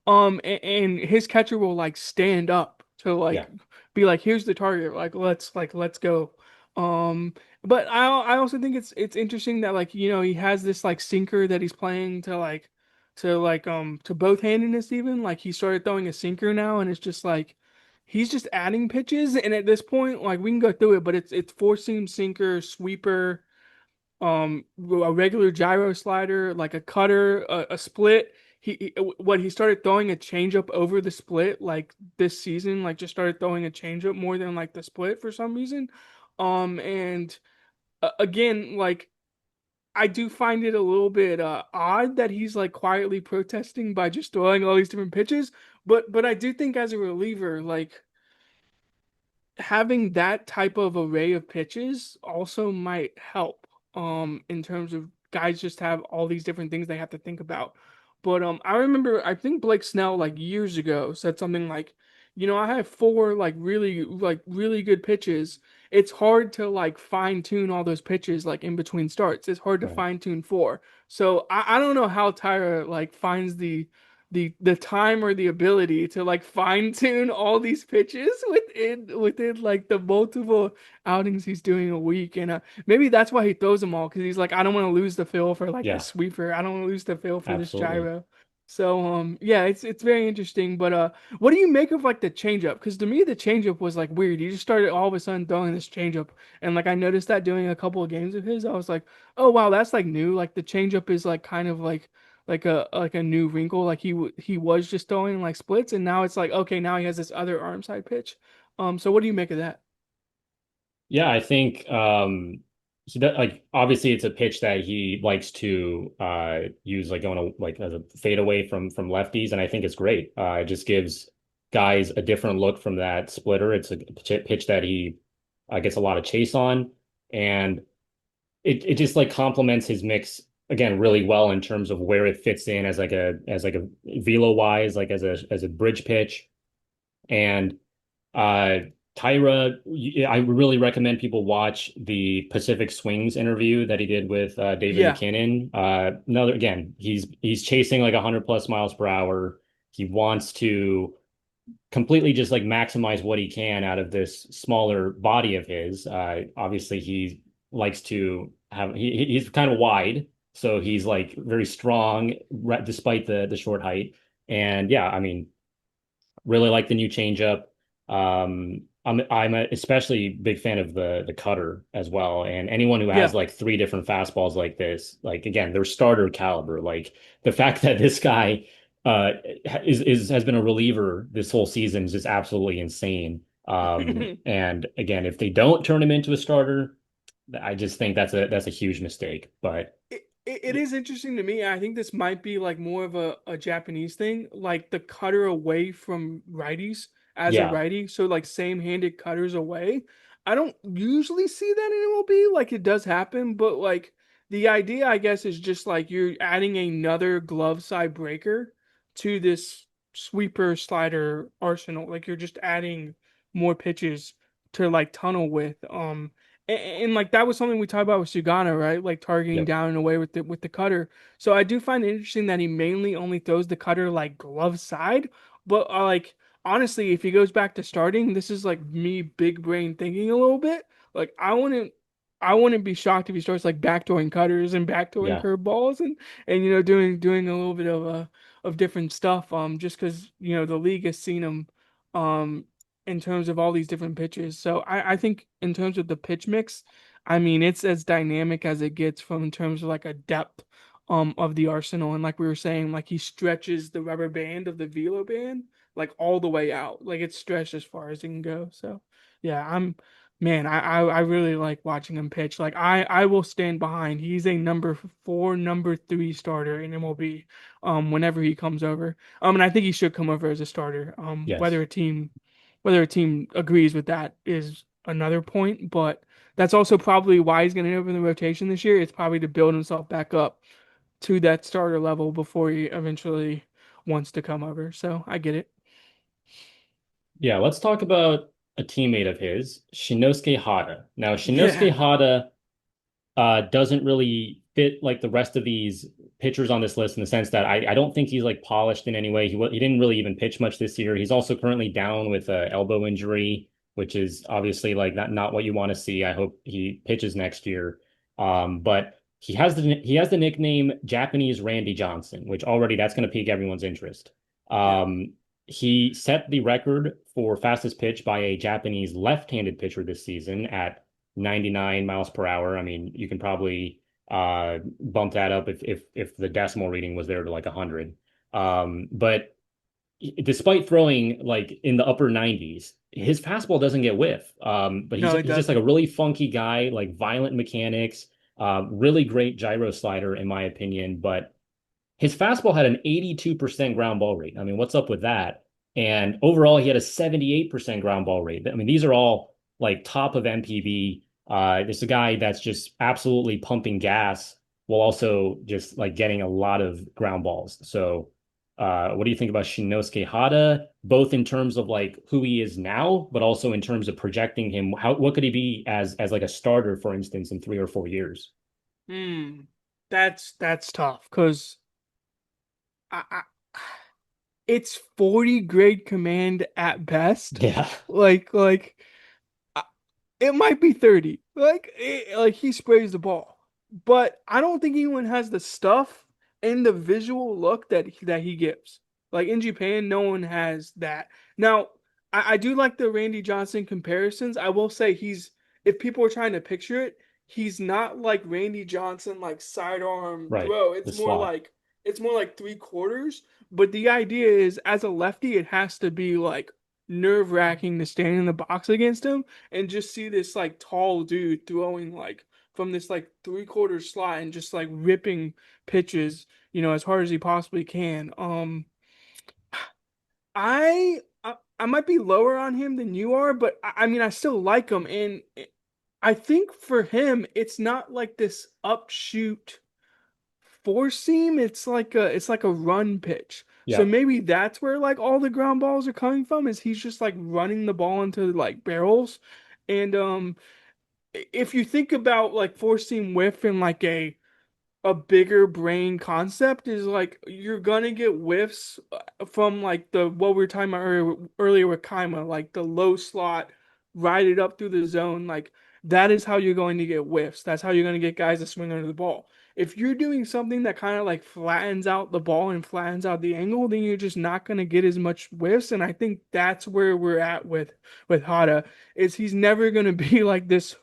And his catcher will like stand up to Yeah, like be like, here's the target, let's go. Um, but I also think it's interesting that like he has this like sinker that he's playing to both handedness even like he started throwing a sinker now and it's just like he's just adding pitches, and at this point, like we can go through it, but it's four seam sinker, sweeper, a regular gyro slider, like a cutter, a split. He started throwing a changeup over the split like this season, like just started throwing a changeup more than like the split for some reason. And again, like I do find it a little bit odd that he's like quietly protesting by just throwing all these different pitches, but I do think as a reliever, like having that type of array of pitches also might help in terms of guys just have all these different things they have to think about. But I remember I think Blake Snell like years ago said something like I have four like really good pitches. It's hard to like fine tune all those pitches like in between starts. It's hard to Right. fine tune four. So I don't know how Tyra like finds the time or the ability to like fine tune all these pitches within like the multiple outings he's doing a week. And maybe that's why he throws them all because he's like, I don't want to lose the feel for like the Yeah, sweeper. I don't want to lose the feel for this absolutely. gyro. So yeah, it's very interesting. But what do you make of like the changeup? Because to me the changeup was like weird. He just started all of a sudden throwing this changeup, and like I noticed that doing a couple of games of his. I was like, oh wow, that's like new. Like the changeup is like kind of like a new wrinkle. Like he was just throwing like splits, and now it's like okay, now he has this other arm side pitch. So what do you make of that? Yeah, I think he does, like obviously it's a pitch that he likes to use like going to like as a fade away from lefties, and I think it's great. It just gives guys a different look from that splitter. It's a pitch that he gets a lot of chase on, and it just like complements his mix again really well in terms of where it fits in as like a velo wise, like as a bridge pitch. And uh, Taira, I really recommend people watch the Pacific Swings interview that he did with David Yeah. McKinnon. Another again, he's chasing like 100 plus miles per hour. He wants to completely just like maximize what he can out of this smaller body of his. Obviously, he likes to have he's kind of wide, so he's like very strong despite the short height. And yeah, I mean, really like the new changeup. I'm a especially big fan of the cutter as well. And anyone who has Yeah. like three different fastballs like this, like again, they're starter caliber. Like the fact that this guy is has been a reliever this whole season is just absolutely insane. And again, if they don't turn him into a starter, I just think that's a huge mistake. But It is interesting to me. I think this might be like more of a Japanese thing, like the cutter away from righties as a yeah, righty. So like same-handed cutters away. I don't usually see that in MLB. Like it does happen, but like the idea, I guess, is just like you're adding another glove side breaker to this sweeper slider arsenal. Like you're just adding more pitches to like tunnel with. And like that was something we talked about with Sugano, right? Like targeting yep, down and away with the cutter. So I do find it interesting that he mainly only throws the cutter like glove side. But like honestly, if he goes back to starting, this is like me big brain thinking a little bit. Like I wouldn't be shocked if he starts like backdooring cutters and backdooring yeah. curveballs and doing a little bit of different stuff. Just because the league has seen him um in terms of all these different pitches. So I think in terms of the pitch mix, I mean it's as dynamic as it gets from in terms of like a depth of the arsenal. And like we were saying, like he stretches the rubber band of the velo band like all the way out. Like it's stretched as far as it can go. So yeah, I really like watching him pitch. Like I will stand behind. He's a number four, number three starter in MLB whenever he comes over. And I think he should come over as a starter. Yes. Whether a team agrees with that is another point, but that's also probably why he's going to end up in the rotation this year. It's probably to build himself back up to that starter level before he eventually wants to come over. So I get it. Yeah, let's talk about a teammate of his, Shinnosuke Hada. Now, Shinnosuke Yeah. Hada doesn't really fit like the rest of these pitchers on this list in the sense that I don't think he's like polished in any way. He didn't really even pitch much this year. He's also currently down with a elbow injury, which is obviously like not what you want to see. I hope he pitches next year. But he has the nickname Japanese Randy Johnson, which already that's going to pique everyone's interest. Yeah. Um, he set the record for fastest pitch by a Japanese left-handed pitcher this season at 99 miles per hour. I mean, you can probably bump that up if the decimal reading was there to like 100. But despite throwing like in the upper 90s, his fastball doesn't get whiff. But No, it he's just like a doesn't. really funky guy, like violent mechanics, really great gyro slider in my opinion, but his fastball had an 82% ground ball rate. I mean, what's up with that? And overall, he had a 78% ground ball rate. I mean, these are all like top of NPB. This is a guy that's just absolutely pumping gas while also just like getting a lot of ground balls. So What do you think about Shinnosuke Hada, both in terms of like who he is now, but also in terms of projecting him? What could he be as like a starter, for instance, in 3 or 4 years? Hmm. That's tough because I it's 40 grade command at best. Yeah. Like I- it might be 30. Like he sprays the ball. But I don't think anyone has the stuff and the visual look that he gives. Like in Japan, no one has that. Now, I do like the Randy Johnson comparisons. I will say if people are trying to picture it, he's not like Randy Johnson like sidearm Right. throw. The slot. It's more like three quarters. But the idea is, as a lefty, it has to be like nerve-wracking to stand in the box against him and just see this like tall dude throwing like from this like three-quarter slot and just like ripping pitches, as hard as he possibly can. I might be lower on him than you are, but I mean I still like him, and I think for him it's not like this upshoot four seam. It's like a run pitch. So Yeah. maybe that's where like all the ground balls are coming from, is he's just like running the ball into like barrels. And if you think about like four seam whiff in like a bigger brain concept, is like you're gonna get whiffs from like the what we were talking about earlier with Kaima, like the low slot, ride it up through the zone. Like that is how you're going to get whiffs. That's how you're going to get guys to swing under the ball. If you're doing something that kind of like flattens out the ball and flattens out the angle, then you're just not going to get as much whiffs. And I think that's where we're at with Hada, is he's never going to be like this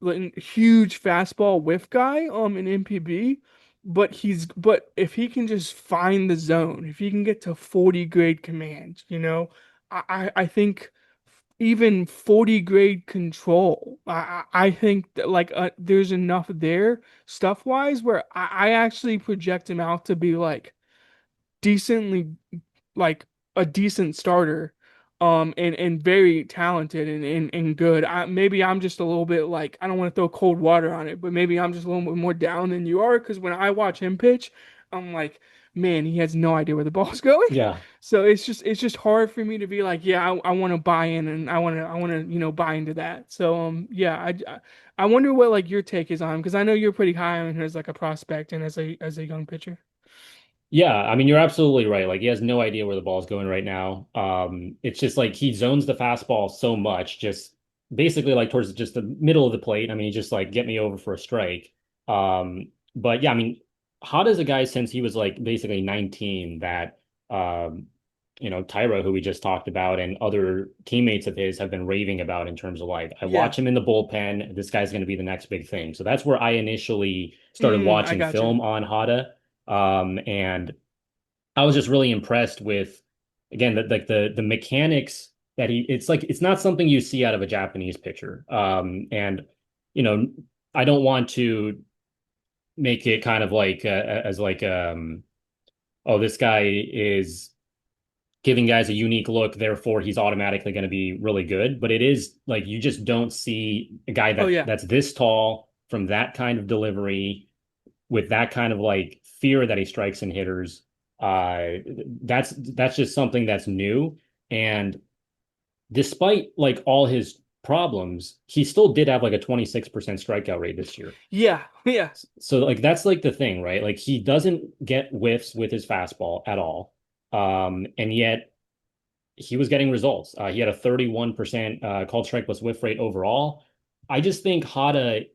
huge fastball whiff guy in NPB, but if he can just find the zone, if he can get to 40 grade command, I think even 40 grade control, I think that like there's enough there stuff wise where I actually project him out to be like decently, like a decent starter, and very talented and good. Maybe I'm just a little bit like, I don't want to throw cold water on it, but maybe I'm just a little bit more down than you are, because when I watch him pitch, I'm like, man, he has no idea where the ball's going. Yeah. So it's just hard for me to be like, yeah, I want to buy in, and I want to buy into that. So yeah, I wonder what like your take is on him, because I know you're pretty high on him as like a prospect and as a young pitcher. Yeah, I mean, you're absolutely right. Like he has no idea where the ball's going right now. It's just like he zones the fastball so much, just basically like towards just the middle of the plate. I mean, he just like get me over for a strike. But yeah, I mean, how does a guy since he was like basically 19 that Taira, who we just talked about, and other teammates of his have been raving about in terms of like, I Yeah. watch him in the bullpen, this guy's going to be the next big thing. So that's where I initially started I watching got you. film on Hada. And I was just really impressed with, again, the mechanics that it's like it's not something you see out of a Japanese pitcher. And you know, I don't want to make it kind of like as like oh, this guy is giving guys a unique look, therefore he's automatically going to be really good. But it is like you just don't see a guy Oh yeah. that's this tall from that kind of delivery with that kind of like fear that he strikes in hitters. Uh, that's just something that's new. And despite like all his problems, he still did have like a 26% strikeout rate this year. Yeah. Yeah. So like that's like the thing, right? Like he doesn't get whiffs with his fastball at all. And yet he was getting results. He had a 31% called strike plus whiff rate overall. I just think Hada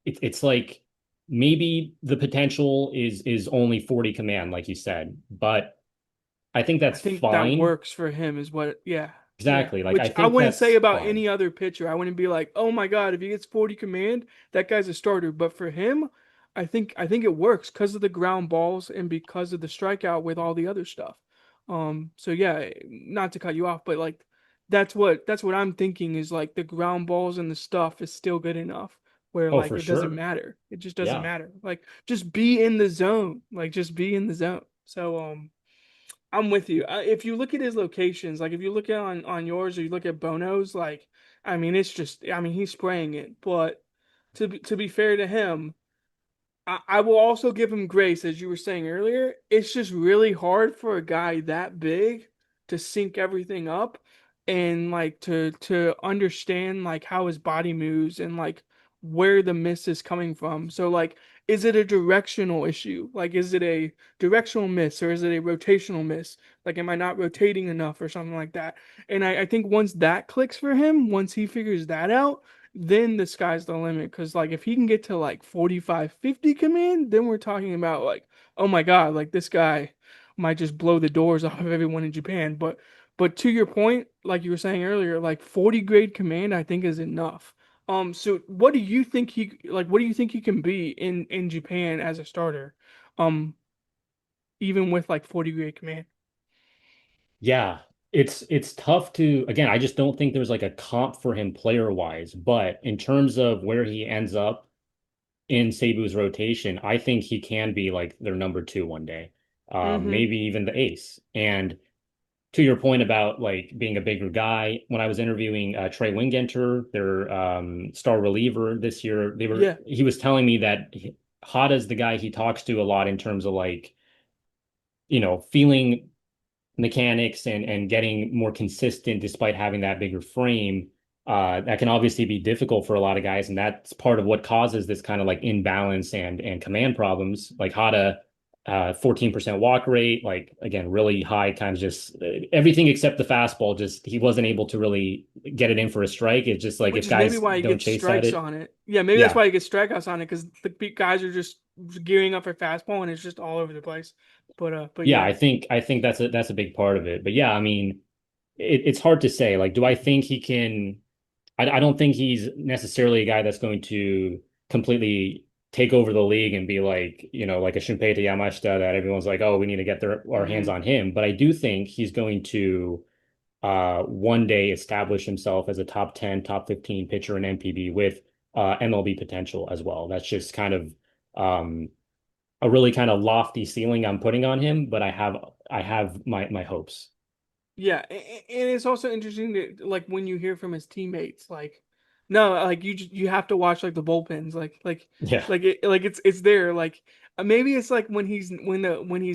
it's like maybe the potential is only 40 command, like you said, but I think I that's think that fine. works for him is what, yeah. Yeah. Exactly. Like I Which I think wouldn't say that's about fine. any other pitcher. I wouldn't be like, "Oh my God, if he gets 40 command, that guy's a starter." But for him, I think it works because of the ground balls and because of the strikeout with all the other stuff. So yeah, not to cut you off, but like that's what I'm thinking, is like the ground balls and the stuff is still good enough where Oh, like for it doesn't sure. matter. It just doesn't Yeah. matter. Like just be in the zone. Like just be in the zone. So I'm with you. If you look at his locations, like if you look at on yours or you look at Bono's, like I mean, it's just, I mean, he's spraying it. But to be fair to him, I will also give him grace, as you were saying earlier. It's just really hard for a guy that big to sync everything up and like to understand like how his body moves and like where the miss is coming from. So like, is it a directional issue? Like, is it a directional miss or is it a rotational miss? Like, am I not rotating enough or something like that? And I think once that clicks for him, once he figures that out, then the sky's the limit. Because like if he can get to like 45, 50 command, then we're talking about like, oh my God, like this guy might just blow the doors off of everyone in Japan. But to your point, like you were saying earlier, like 40 grade command I think is enough. So what do you think what do you think he can be in Japan as a starter? Um, even with like 40 grade command. Yeah, it's tough to again, I just don't think there's like a comp for him player wise, but in terms of where he ends up in Seibu's rotation, I think he can be like their number two one day. Mm-hmm. Maybe even the ace. And to your point about like being a bigger guy, when I was interviewing Trey Wingenter, their star reliever this year, Yeah. he was telling me that Hada's the guy he talks to a lot in terms of like, feeling mechanics and getting more consistent despite having that bigger frame. That can obviously be difficult for a lot of guys, and that's part of what causes this kind of like imbalance and command problems. Like Hada, 14% walk rate, like again, really high, kind of just everything except the fastball. Just he wasn't able to really get it in for a strike. It's just like Which if is maybe guys why he don't gets chase at strikes it, on it. Yeah, maybe that's yeah, why he gets strikeouts on it because the guys are just gearing up for fastball and it's just all over the place. But yeah, yeah. I think that's a big part of it. But yeah, I mean, it's hard to say. Like, do I think he can? I don't think he's necessarily a guy that's going to completely take over the league and be like, like a Shunpei Yamashita that everyone's like, oh, we need to get our hands Hmm. on him. But I do think he's going to one day establish himself as a top 10, top 15 pitcher in NPB with MLB potential as well. That's just kind of a really kind of lofty ceiling I'm putting on him, but I have my hopes. Yeah, and it's also interesting that like when you hear from his teammates, like no, like you have to watch like the bullpens, Yeah. it's there. Like maybe it's like when he's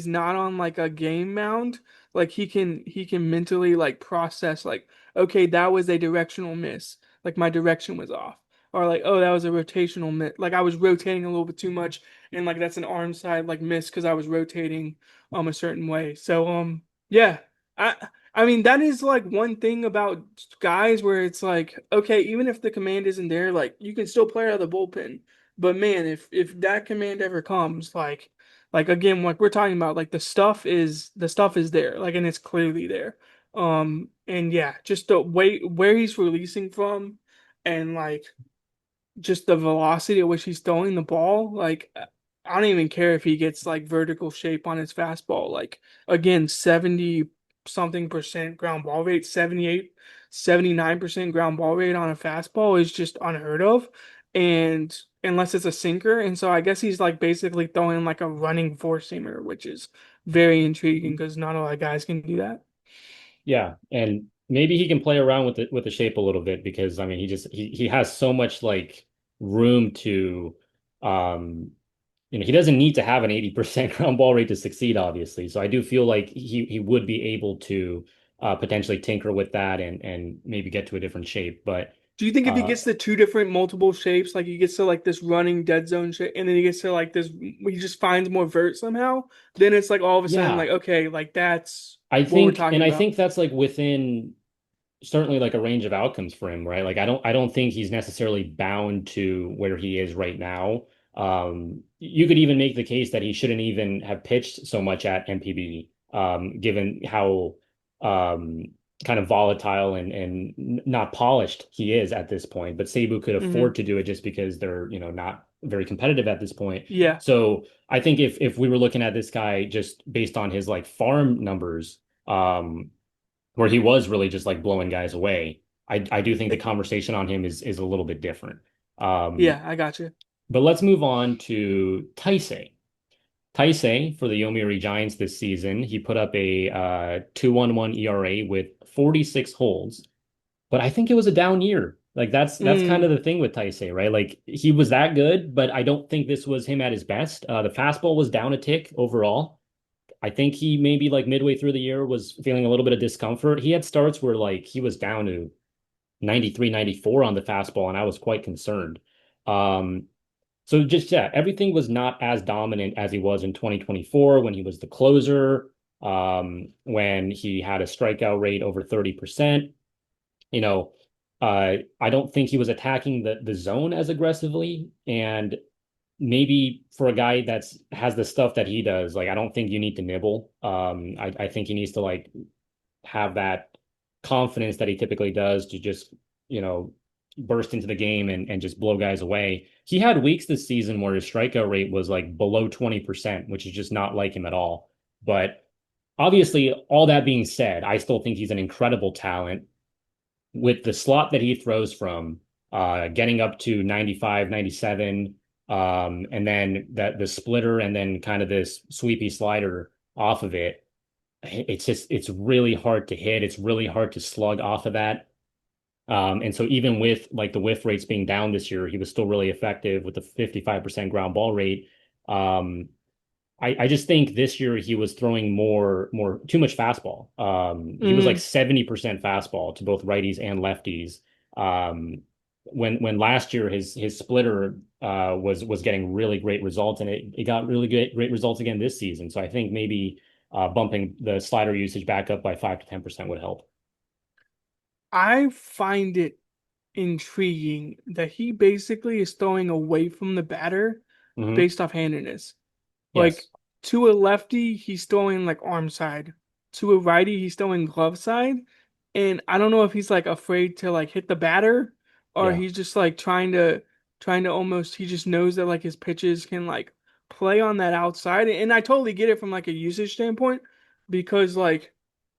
not on like a game mound, like he can mentally like process like okay, that was a directional miss, like my direction was off, or like oh that was a rotational miss, like I was rotating a little bit too much, and like that's an arm side like miss because I was rotating a certain way. So yeah. I mean, that is like one thing about guys where it's like, okay, even if the command isn't there, like you can still play out of the bullpen. But man, if that command ever comes, like again, like we're talking about, like the stuff is there, like and it's clearly there. And yeah, just the way where he's releasing from, and like just the velocity at which he's throwing the ball, like I don't even care if he gets like vertical shape on his fastball. Like again, 70 something percent ground ball rate, 78, 79% ground ball rate on a fastball is just unheard of. And unless it's a sinker, and so I guess he's like basically throwing like a running four seamer, which is very intriguing because not a lot of guys can do that. Yeah, and maybe he can play around with the shape a little bit because I mean he has so much like room to um he doesn't need to have an 80% ground ball rate to succeed, obviously. So I do feel like he would be able to potentially tinker with that and maybe get to a different shape. But Do you think if he uh gets the two different multiple shapes, like he gets to like this running dead zone shape, and then he gets to like this, he just finds more vert somehow, then it's like all of a sudden yeah, like okay, like that's I what we're think talking and I about. think that's like within certainly like a range of outcomes for him, right? Like I don't think he's necessarily bound to where he is right now. You could even make the case that he shouldn't even have pitched so much at NPB, given how um kind of volatile and not polished he is at this point. But Seibu could Hmm. afford to do it just because they're, not very competitive at this point. Yeah. So I think if we were looking at this guy just based on his like farm numbers, where he was really just like blowing guys away. I do think the conversation on him is a little bit different. Um, Yeah, I got you. but let's move on to Taisei. Taisei for the Yomiuri Giants this season, he put up a 2.11 ERA with 46 holds, but I think it was a down year. Like that's kind Mm, of the thing with Taisei, right? Like he was that good, but I don't think this was him at his best. The fastball was down a tick overall. I think he maybe like midway through the year was feeling a little bit of discomfort. He had starts where like he was down to 93, 94 on the fastball, and I was quite concerned. Um, so just yeah, everything was not as dominant as he was in 2024 when he was the closer, when he had a strikeout rate over 30%. You know, I don't think he was attacking the zone as aggressively. And maybe for a guy that's has the stuff that he does, like I don't think you need to nibble. I think he needs to like have that confidence that he typically does to just, you know, burst into the game and just blow guys away. He had weeks this season where his strikeout rate was like below 20%, which is just not like him at all. But obviously, all that being said, I still think he's an incredible talent with the slot that he throws from, getting up to 95, 97, and then that the splitter and then kind of this sweepy slider off of it. It's really hard to hit. It's really hard to slug off of that. And so even with like the whiff rates being down this year, he was still really effective with the 55% ground ball rate. Um, I just think this year he was throwing more too much fastball. He was like mm. 70% fastball to both righties and lefties. Um, when last year his splitter was getting really great results, and it got really great results again this season. So I think maybe bumping the slider usage back up by 5 to 10% would help. I find it intriguing that he basically is throwing away from the batter Hmm. based off handedness. Like Yes. to a lefty, he's throwing like arm side. To a righty, he's throwing glove side. And I don't know if he's like afraid to like hit the batter or Yeah. he's just like trying to almost he just knows that like his pitches can like play on that outside. And I totally get it from like a usage standpoint because like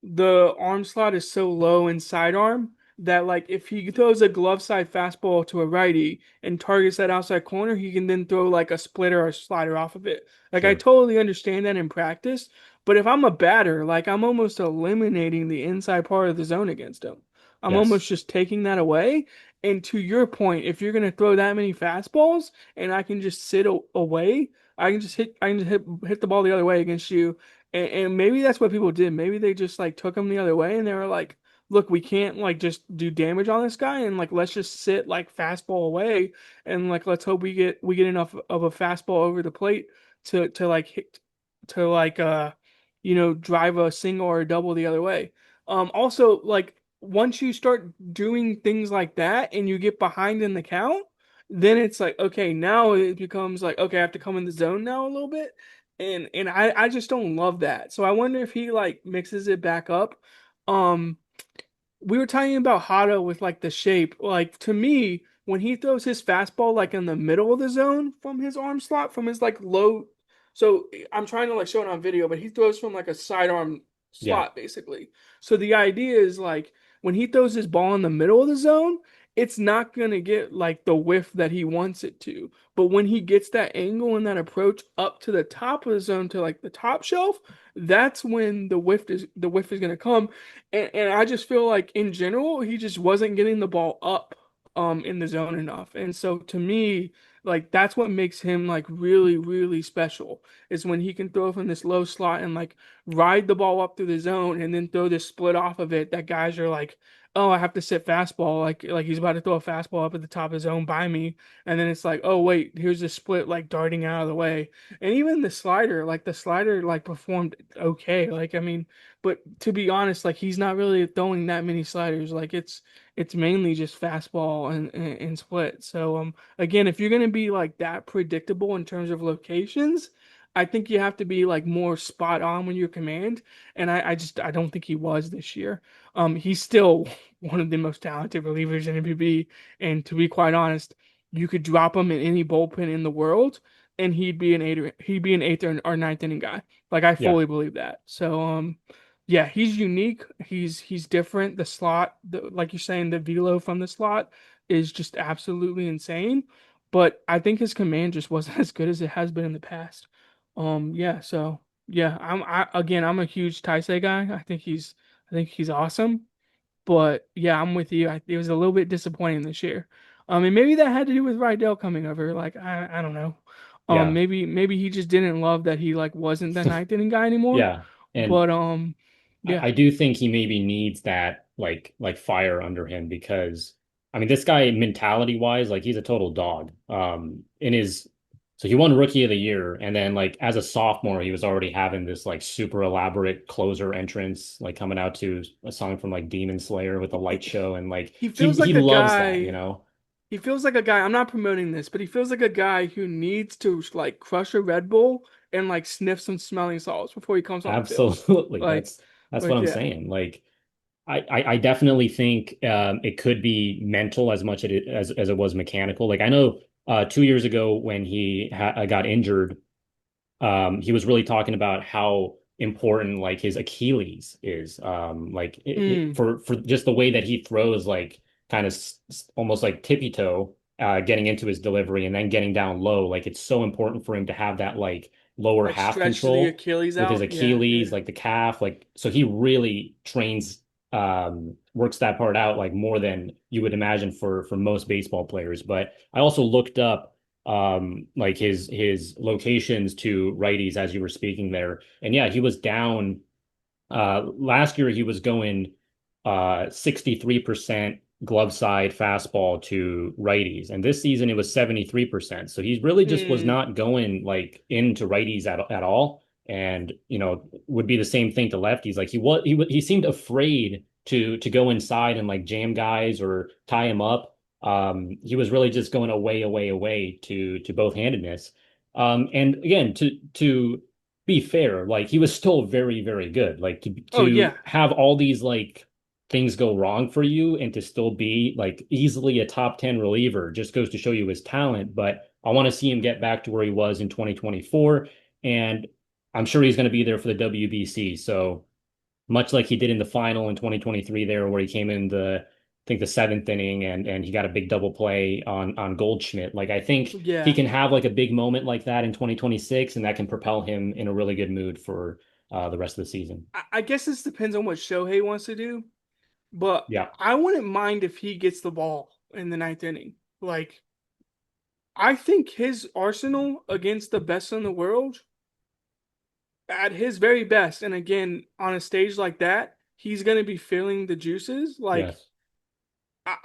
the arm slot is so low in sidearm that like if he throws a glove side fastball to a righty and targets that outside corner, he can then throw like a splitter or a slider off of it. Like I Sure. totally understand that in practice, but if I'm a batter, like I'm almost eliminating the inside part of the zone against him. I'm Yes. almost just taking that away. And to your point, if you're gonna throw that many fastballs and I can just sit away, I can just hit the ball the other way against you. And maybe that's what people did. Maybe they just like took him the other way and they were like, look, we can't like just do damage on this guy and like let's just sit like fastball away and like let's hope we get enough of a fastball over the plate to like hit to like drive a single or a double the other way. Also like once you start doing things like that and you get behind in the count, then it's like okay, now it becomes like okay, I have to come in the zone now a little bit. And I just don't love that. So I wonder if he like mixes it back up. Um we were talking about Hada with like the shape. Like to me, when he throws his fastball like in the middle of the zone from his arm slot, from his like low. So I'm trying to like show it on video, but he throws from like a sidearm Yeah. slot basically. So the idea is like when he throws his ball in the middle of the zone, it's not gonna get like the whiff that he wants it to. But when he gets that angle and that approach up to the top of the zone to like the top shelf, that's when the whiff is gonna come. And I just feel like in general, he just wasn't getting the ball up in the zone enough. And so to me, like that's what makes him like really, really special is when he can throw from this low slot and like ride the ball up through the zone and then throw this split off of it that guys are like, oh, I have to sit fastball. Like he's about to throw a fastball up at the top of his zone by me. And then it's like, oh wait, here's a split like darting out of the way. And even the slider like performed okay. Like I mean but to be honest, like he's not really throwing that many sliders. Like it's mainly just fastball and split. So again, if you're gonna be like that predictable in terms of locations, I think you have to be like more spot on when you command. And I don't think he was this year. He's still one of the most talented relievers in NPB. And to be quite honest, you could drop him in any bullpen in the world, and he'd be an eighth or ninth inning guy. Like I Yeah. fully believe that. So yeah, he's unique. He's different. The slot, like you're saying, the velo from the slot is just absolutely insane. But I think his command just wasn't as good as it has been in the past. Yeah. So yeah, I'm a huge Taisei guy. I think he's awesome. But yeah, I'm with you. It was a little bit disappointing this year. And maybe that had to do with Rydell coming over. Like I don't know. Yeah. Maybe he just didn't love that he like wasn't the ninth inning guy anymore. Yeah. And But yeah, I do think he maybe needs that like fire under him because I mean this guy mentality wise, like he's a total dog. In his so he won Rookie of the Year, and then like as a sophomore, he was already having this like super elaborate closer entrance, like coming out to a song from like Demon Slayer with a light show, and like he he feels he like a loves that, you guy. know? He feels like a guy. I'm not promoting this, but he feels like a guy who needs to like crush a Red Bull and like sniff some smelling salts before he comes on the field. Absolutely. Like, That's what I'm yeah. saying. Like I definitely think it could be mental as much as it was mechanical. Like I know 2 years ago when he got injured, he was really talking about how important like his Achilles is. Like Mm, for just the way that he throws, like kind of almost like tippy toe, getting into his delivery and then getting down low. Like it's so important for him to have that like lower like half stretch the control Achilles with his out. Yeah, Achilles, yeah. like the calf, like so he really trains works that part out like more than you would imagine for most baseball players. But I also looked up like his locations to righties as you were speaking there. And yeah, he was down last year he was going 63% glove side fastball to righties. And this season it was 73%. So he really just was Mm, not going like into righties at all. And you know, would be the same thing to lefties. Like he seemed afraid to go inside and like jam guys or tie him up. He was really just going away, away, away to both handedness. And again, to be fair, like he was still very, very good. Like oh to yeah. have all these like things go wrong for you and to still be like easily a top 10 reliever just goes to show you his talent. But I want to see him get back to where he was in 2024. And I'm sure he's going to be there for the WBC. So much like he did in the final in 2023 there, where he came in I think the seventh inning and he got a big double play on Goldschmidt. Like I think he Yeah. can have like a big moment like that in 2026, and that can propel him in a really good mood for the rest of the season. I guess this depends on what Shohei wants to do, but Yeah. I wouldn't mind if he gets the ball in the ninth inning. Like, I think his arsenal against the best in the world at his very best, and again, on a stage like that, he's going to be feeling the juices. Like, Yes. I,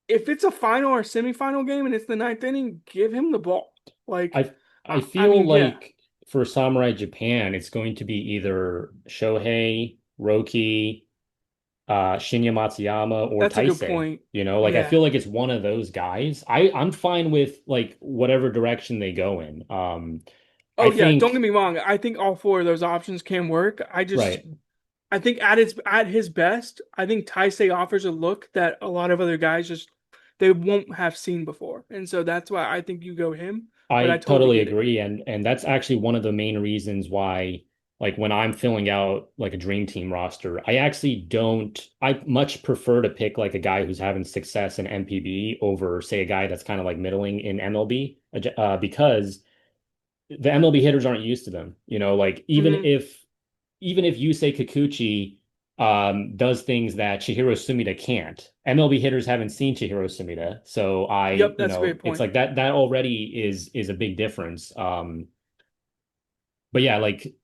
if it's a final or semifinal game and it's the ninth inning, give him the ball. Like, I I I feel mean, yeah, like for Samurai Japan, it's going to be either Shohei, Roki, Shinya Matsuyama or that's a good Taisei. point. You know, like I Yeah. feel like it's one of those guys. I'm fine with like whatever direction they go in. I Oh yeah, don't get think me wrong. I think all four of those options can work. right. I think at his best, I think Taisei offers a look that a lot of other guys just they won't have seen before. And so that's why I think you go him, but I I totally totally get it. agree, and that's actually one of the main reasons why, like when I'm filling out like a dream team roster, I actually don't. I much prefer to pick like a guy who's having success in NPB over, say, a guy that's kind of like middling in MLB, because the MLB hitters aren't used to them. You know, like Hmm. even if Yusei Kikuchi does things that Chihiro Sumida can't. MLB hitters haven't seen Chihiro Sumida, so Yep, that's a great it's point. like that already is a big difference. But yeah, like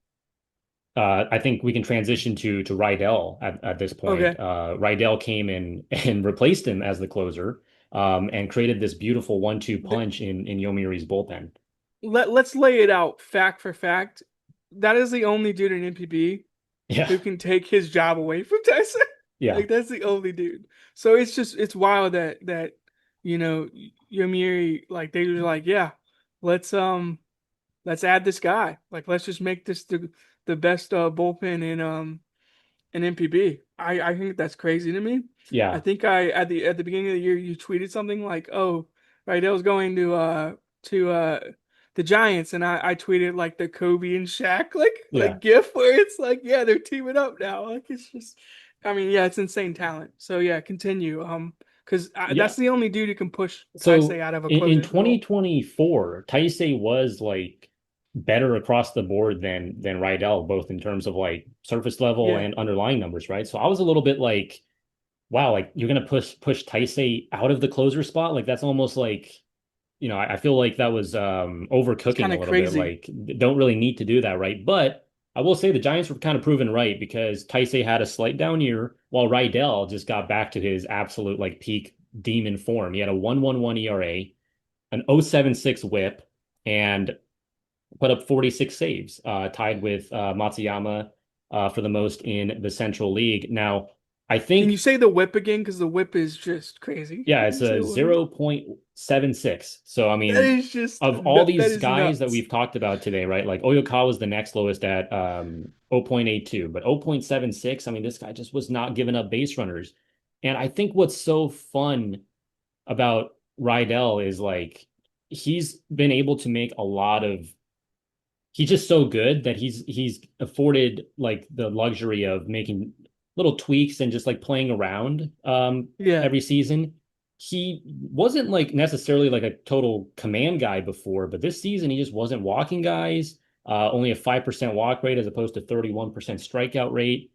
I think we can transition to Raidel at this point. Okay. Raidel came in and replaced him as the closer, and created this beautiful 1-2 Th- punch in Yomiuri's bullpen. let's lay it out fact for fact. That is the only dude in NPB Yeah, who can take his job away from Tyson. yeah, Like that's the only dude. So it's just it's wild that you know Yomiuri like they were like, yeah, let's um let's add this guy. Like let's just make this the best bullpen in NPB. I think that's crazy to me. I yeah, think I at the beginning of the year you tweeted something like, "Oh, Rydell's going to the Giants," and I tweeted like the Kobe and Shaq yeah, like gif where it's like, yeah, they're teaming up now. Like it's just, I mean, yeah, it's insane talent. So yeah, continue. Because yeah. that's the only dude who can push Taisei So out of a in closer's role. 2024, Taisei was like better across the board than Rydell, both in terms of like surface level Yeah. and underlying numbers, right? So I was a little bit like wow, like you're gonna push Taisei out of the closer spot? Like that's almost like, I feel like that was It's overcooking kind a of little bit. crazy. Like don't really need to do that, right? But I will say the Giants were kind of proven right because Taisei had a slight down year while Raidel just got back to his absolute like peak demon form. He had a 1.11 ERA, an 0.76 whip, and put up 46 saves, tied with Matsuyama for the most in the Central League. Now, I Can you think, say the whip again? Because the whip is just crazy. yeah, Can it's you say a it one more? 0.76. So, I That mean, is just of all that these is guys that nuts. we've talked about today, right? Like Oyokawa was the next lowest at 0.82, but 0.76, I mean, this guy just was not giving up base runners. And I think what's so fun about Rydell is like he's been able to make a lot of he's just so good that he's afforded like the luxury of making little tweaks and just like playing around Yeah. every season. He wasn't like necessarily like a total command guy before, but this season he just wasn't walking guys. Only a 5% walk rate as opposed to 31% strikeout rate.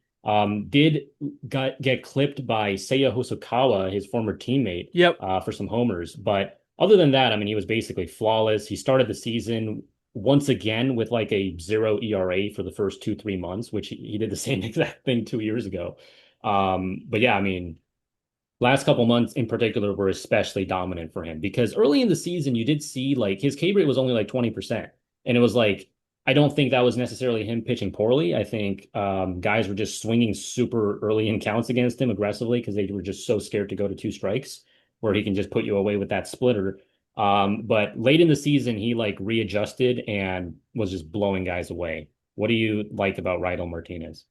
Did get clipped by Seiya Hosokawa, his former teammate, Yep. for some homers. But other than that, I mean, he was basically flawless. He started the season once again with like a 0 ERA for the first 2, 3 months, which he did the same exact thing 2 years ago. But yeah, I mean, last couple months in particular were especially dominant for him because early in the season you did see like his K rate was only like 20%. And it was like, I don't think that was necessarily him pitching poorly. I think guys were just swinging super early in counts against him aggressively because they were just so scared to go to two strikes where he can just put you away with that splitter. But late in the season, he like readjusted and was just blowing guys away. What do you like about Raidel Martinez?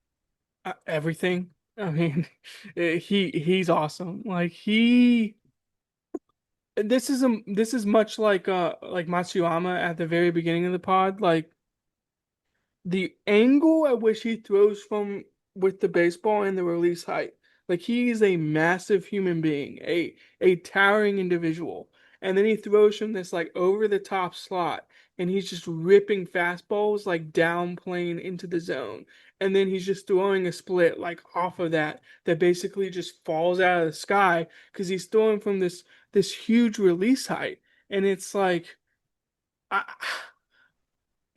Everything. I mean, he's awesome. Like he this is much like Matsuyama at the very beginning of the pod. Like the angle at which he throws from with the baseball and the release height. Like he is a massive human being, a towering individual. And then he throws from this like over the top slot and he's just ripping fastballs like down plane into the zone. And then he's just throwing a split like off of that basically just falls out of the sky because he's throwing from this huge release height. And it's like I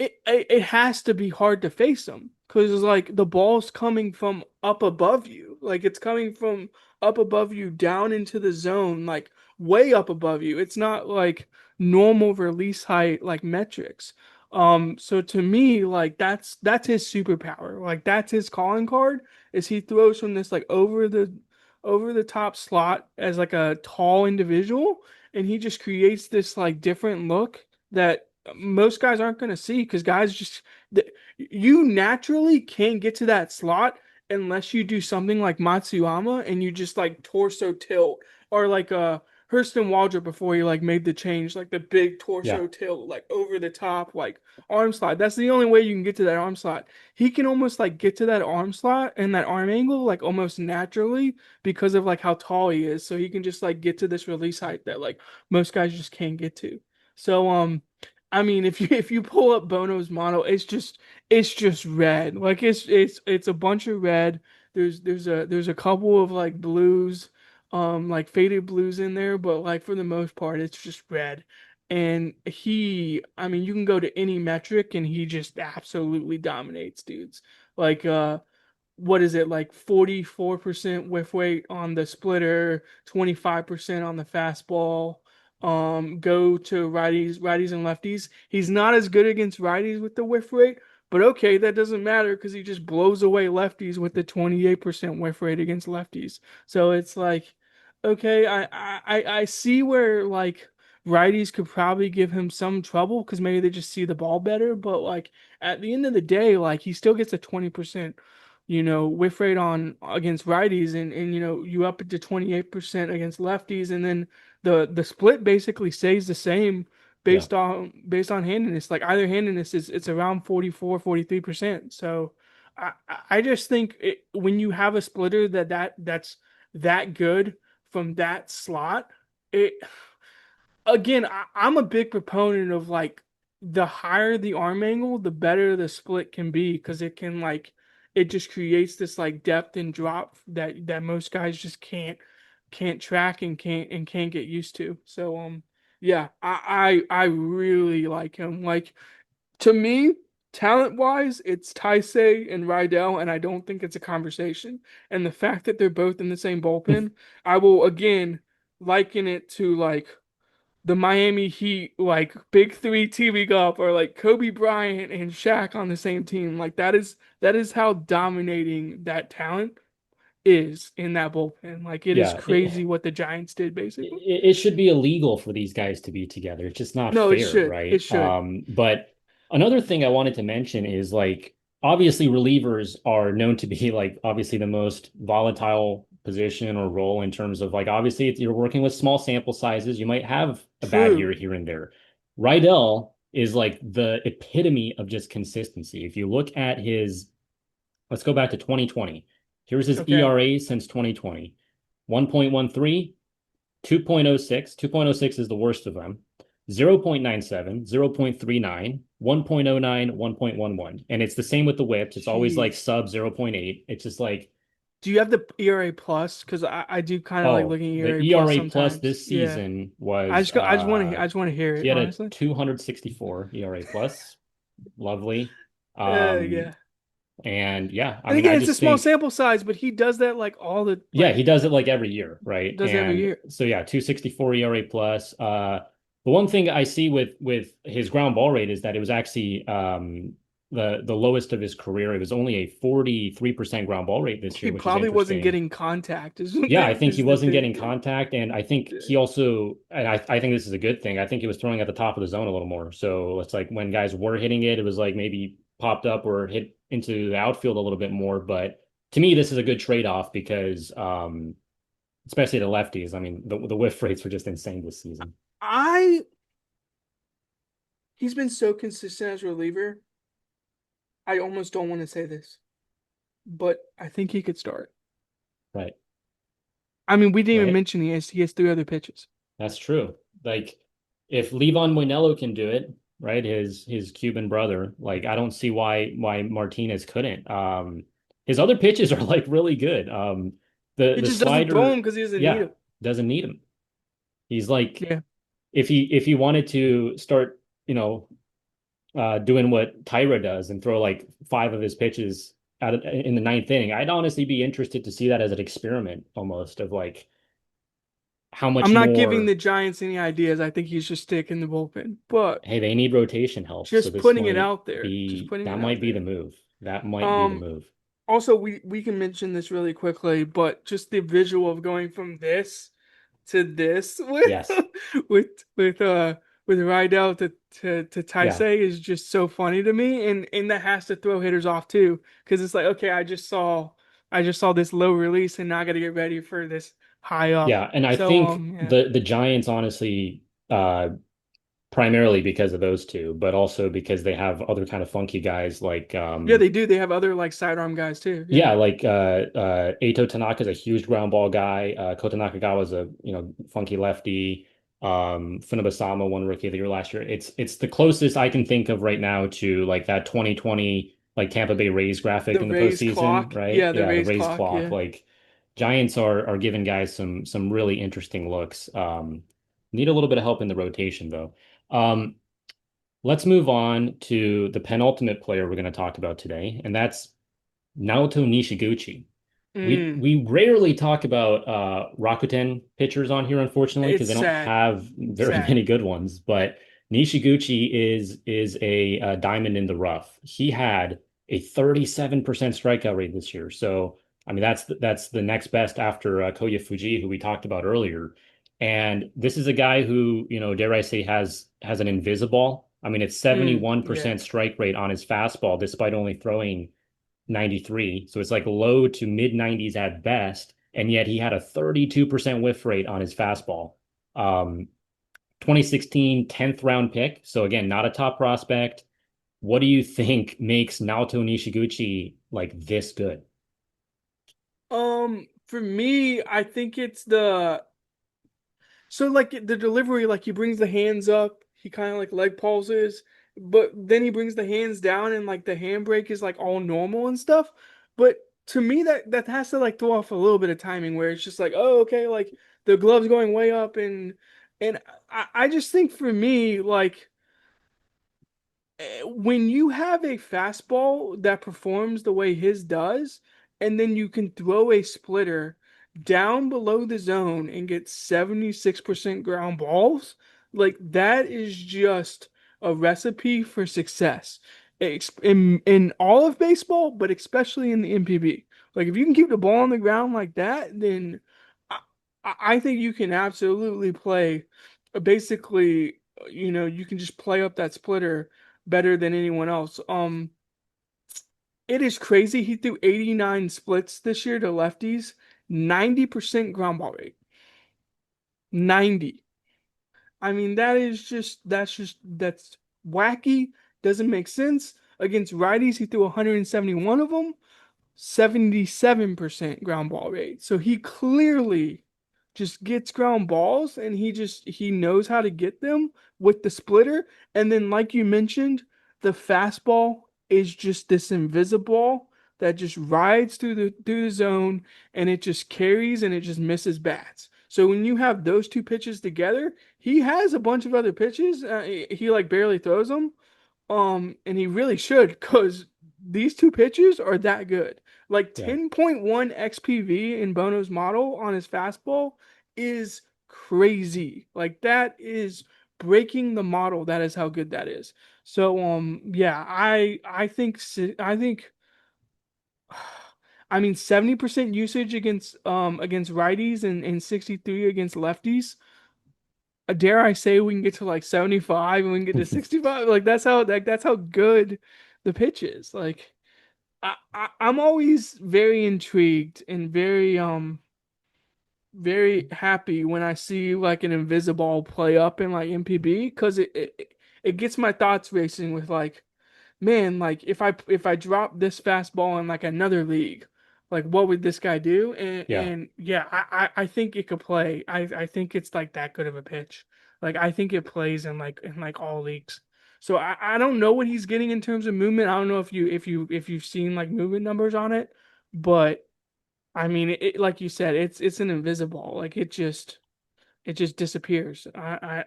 it has to be hard to face them because like the ball's coming from up above you, like it's coming from up above you down into the zone, like way up above you. It's not like normal release height like metrics. So to me, like that's his superpower. Like that's his calling card is he throws from this like over the top slot as like a tall individual, and he just creates this like different look that most guys aren't going to see because guys just you naturally can't get to that slot unless you do something like Matsuyama and you just like torso tilt or like Hurston Waldrop before he like made the change like the big Yeah. torso tilt like over the top like arm slot. That's the only way you can get to that arm slot. He can almost like get to that arm slot and that arm angle like almost naturally because of like how tall he is. So he can just like get to this release height that like most guys just can't get to. So I mean, if you pull up Bono's model, it's just red. Like it's a bunch of red. There's a couple of like blues, like faded blues in there, but like for the most part, it's just red. And I mean, you can go to any metric and he just absolutely dominates dudes. Like what is it like 44% whiff rate on the splitter, 25% on the fastball. Go to righties and lefties. He's not as good against righties with the whiff rate, but okay, that doesn't matter because he just blows away lefties with the 28% whiff rate against lefties. So it's like, okay, I see where like righties could probably give him some trouble because maybe they just see the ball better, but like at the end of the day, like he still gets a 20% whiff rate on against righties and you up it to 28% against lefties and then the split basically stays the same Yeah. based on handedness. Like either handedness is it's around 44, 43%. So I just think when you have a splitter that's that good from that slot, it again, I'm a big proponent of like the higher the arm angle, the better the split can be because it just creates this like depth and drop that most guys just can't track and can't get used to. So yeah, I really like him. Like to me, talent wise, it's Taisei and Raidel, and I don't think it's a conversation. And the fact that they're both in the same bullpen, I will again liken it to like the Miami Heat, like big three TV golf, or like Kobe Bryant and Shaq on the same team. Like that is how dominating that talent is in that bullpen. Like it is Yeah, crazy what the Giants did, basically. it should be illegal for these guys to be together. It's just not No, it fair, should. It right? should. But another thing I wanted to mention is like obviously relievers are known to be like obviously the most volatile position or role in terms of like obviously if you're working with small sample sizes, you might have a bad year True. here and there. Rydell is like the epitome of just consistency. If you look at his, let's go back to 2020. Here's his Okay. ERA since 2020. 1.13, 2.06. 2.06 is the worst of them. 0.97, 0.39, 1.09, 1.11. And it's the same with the whips. It's always like Jeez. sub 0.8. It's just like, Do you have the ERA plus? Because I do kind of like oh, looking at the ERA plus ERA plus sometimes. this Yeah. season I was just go, I just want to hear he it, had a honestly. 264 ERA plus. Lovely. Um Yeah. and yeah, I And mean again, I it's a just small think sample size, but he does that like all the yeah, like he does it like every year, right? does every And year. so yeah, 264 ERA plus. The one thing I see with his ground ball rate is that it was actually the lowest of his career. It was only a 43% ground ball rate this He year, which is probably wasn't interesting. getting contact. Is Yeah, I think he is the wasn't thing. getting contact, and I think Yeah. he also, and I think this is a good thing. I think he was throwing at the top of the zone a little more. So it's like when guys were hitting it, it was like maybe popped up or hit into the outfield a little bit more. But to me, this is a good trade-off because especially the lefties. I mean, the whiff rates were just insane this season. I He's been so consistent as a reliever. I almost don't want to say this, but I think he could start. Right, I mean, we didn't even right. mention he has three other pitches. That's true. Like if Levon Moinello can do it, right? His Cuban brother, like I don't see why Martinez couldn't. His other pitches are like really good. He The just doesn't throw him slider, because he doesn't need yeah, him. doesn't need him. He's like Yeah. if he wanted to start, doing what Taira does and throw like five of his pitches in the ninth inning, I'd honestly be interested to see that as an experiment almost of like how I'm much not giving more. the Giants any ideas. I think he's just sticking the bullpen, but Hey, they need rotation help. So just this putting it might out there. Just be putting that it out might be the there. move. That might be the Um, move. Also, we can mention this really quickly, but just the visual of going from this to this Yes. with with uh with Rydell to Yeah. Taisei is just so funny to me, and that has to throw hitters off too, because it's like, okay, I just saw this low release, and now I got to get ready for this high up. Yeah. And I So think yeah. the Giants honestly primarily because of those two, but also because they have other kind of funky guys like Yeah, they do. They have other like sidearm guys too. Yeah. yeah, like Eito Tanaka's a huge ground ball guy. Kota Nakagawa's a funky lefty. Funabasama won Rookie of the Year last year. It's the closest I can think of right now to like that 2020 like Tampa Bay Rays graphic The in the Rays postseason, clock. right? Yeah, the Yeah, the Rays Rays clock. clock. Yeah. Like Giants are giving guys some really interesting looks. Need a little bit of help in the rotation though. Um, let's move on to the penultimate player we're going to talk about today, and that's Naoto Nishiguchi. We Mm, we rarely talk about Rakuten pitchers on here, unfortunately, because it's they don't sad. have very Sad. many good ones. But Nishiguchi is a diamond in the rough. He had a 37% strikeout rate this year. So I mean that's the next best after Kouya Fujii, who we talked about earlier. And this is a guy who, dare I say, has an invisible. I mean, it's Yeah. 71% strike rate on his fastball, despite only throwing 93. So it's like low to mid 90s at best. And yet he had a 32% whiff rate on his fastball. Um, 2016 10th round pick. So again, not a top prospect. What do you think makes Naoto Nishiguchi like this good? For me, I think it's like the delivery, like he brings the hands up, he kind of like leg pulses, but then he brings the hands down and like the handbrake is like all normal and stuff. But to me, that has to like throw off a little bit of timing where it's just like, oh, okay, like the glove's going way up, and I just think for me, like when you have a fastball that performs the way his does, and then you can throw a splitter down below the zone and get 76% ground balls, like that is just a recipe for success. In all of baseball, but especially in the NPB. Like if you can keep the ball on the ground like that, then I, I think you can absolutely play basically, you can just play up that splitter better than anyone else. It is crazy. He threw 89 splits this year to lefties, 90% ground ball rate. 90. I mean, that's wacky. Doesn't make sense. Against righties, he threw 171 of them, 77% ground ball rate. So he clearly just gets ground balls and he knows how to get them with the splitter. And then like you mentioned, the fastball is just this invisible that just rides through the zone and it just carries and it just misses bats. So when you have those two pitches together, he has a bunch of other pitches. He like barely throws them. And he really should because these two pitches are that good. Like Yeah. 10.1 XPV in Bono's model on his fastball is crazy. Like that is breaking the model. That is how good that is. So yeah, I think I mean 70% usage against righties and 63 against lefties. Dare I say we can get to like 75 and we can get to 65? Like that's how good the pitch is. Like I'm always very intrigued and very happy when I see like an invisible play up in like NPB because it gets my thoughts racing with like, man, like if I drop this fastball in like another league, like what would this guy do? And Yeah. and yeah, I think it could play. I think it's like that good of a pitch. Like I think it plays in like all leagues. So I don't know what he's getting in terms of movement. I don't know if you've seen like movement numbers on it, but I mean like you said, it's an invisible. Like it just disappears. Uh,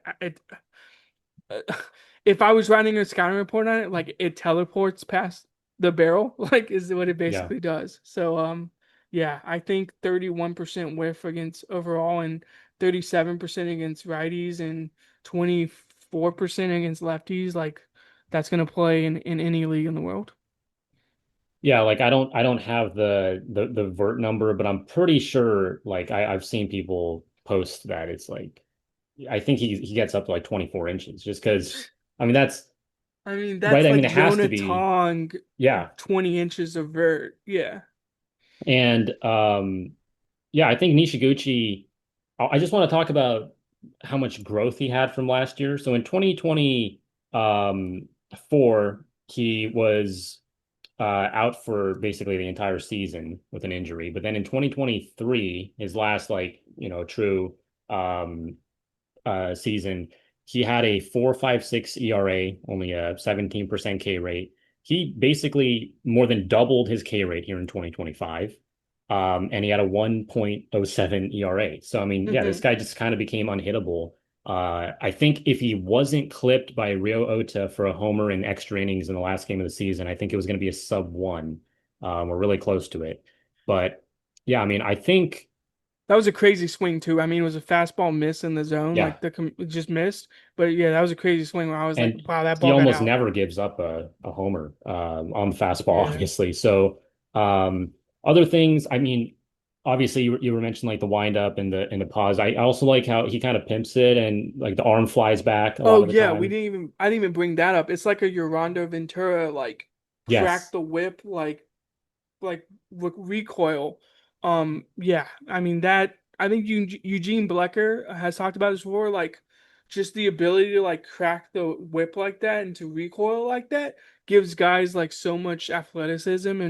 if I was writing a scouting report on it, like it teleports past the barrel, like is what it Yeah. basically does. So yeah, I think 31% whiff against overall and 37% against righties and 24% against lefties. Like that's gonna play in any league in the world. Yeah, like I don't have the vert number, but I'm pretty sure like I've seen people post that it's like I think he gets up to like 24 inches just because I mean that's I mean, right. that's I mean like it has to Jonah be. Tong Yeah. 20 inches of vert. Yeah. And yeah, I think Nishiguchi, I just want to talk about how much growth he had from last year. So in 2020 four, he was out for basically the entire season with an injury. But then in 2023, his last like, true um season, he had a 4.56 ERA, only a 17% K rate. He basically more than doubled his K rate here in 2025. And he had a 1.07 ERA. So I mean, yeah, this Hmm. guy just kind of became unhittable. I think if he wasn't clipped by Ryo Ota for a homer in extra innings in the last game of the season, I think it was going to be a sub one. We're really close to it. But yeah, I mean, I think, That was a crazy swing too. I mean, it was a fastball miss in the zone, yeah. like it just missed. But yeah, that was a crazy swing where I was like, And wow, that he ball got almost out. never gives up a homer on the fastball, Yeah. obviously. So um, other things, I mean, obviously you were mentioning like the wind up and the pause. I also like how he kind of pimps it and like the arm flies back a lot Oh of the yeah, time. I didn't even bring that up. It's like a Yolanda Ventura like crack Yes. the whip like recoil. Yeah, I mean that I think Eugene Blecker has talked about this before, like just the ability to like crack the whip like that and to recoil like that gives guys like so much athleticism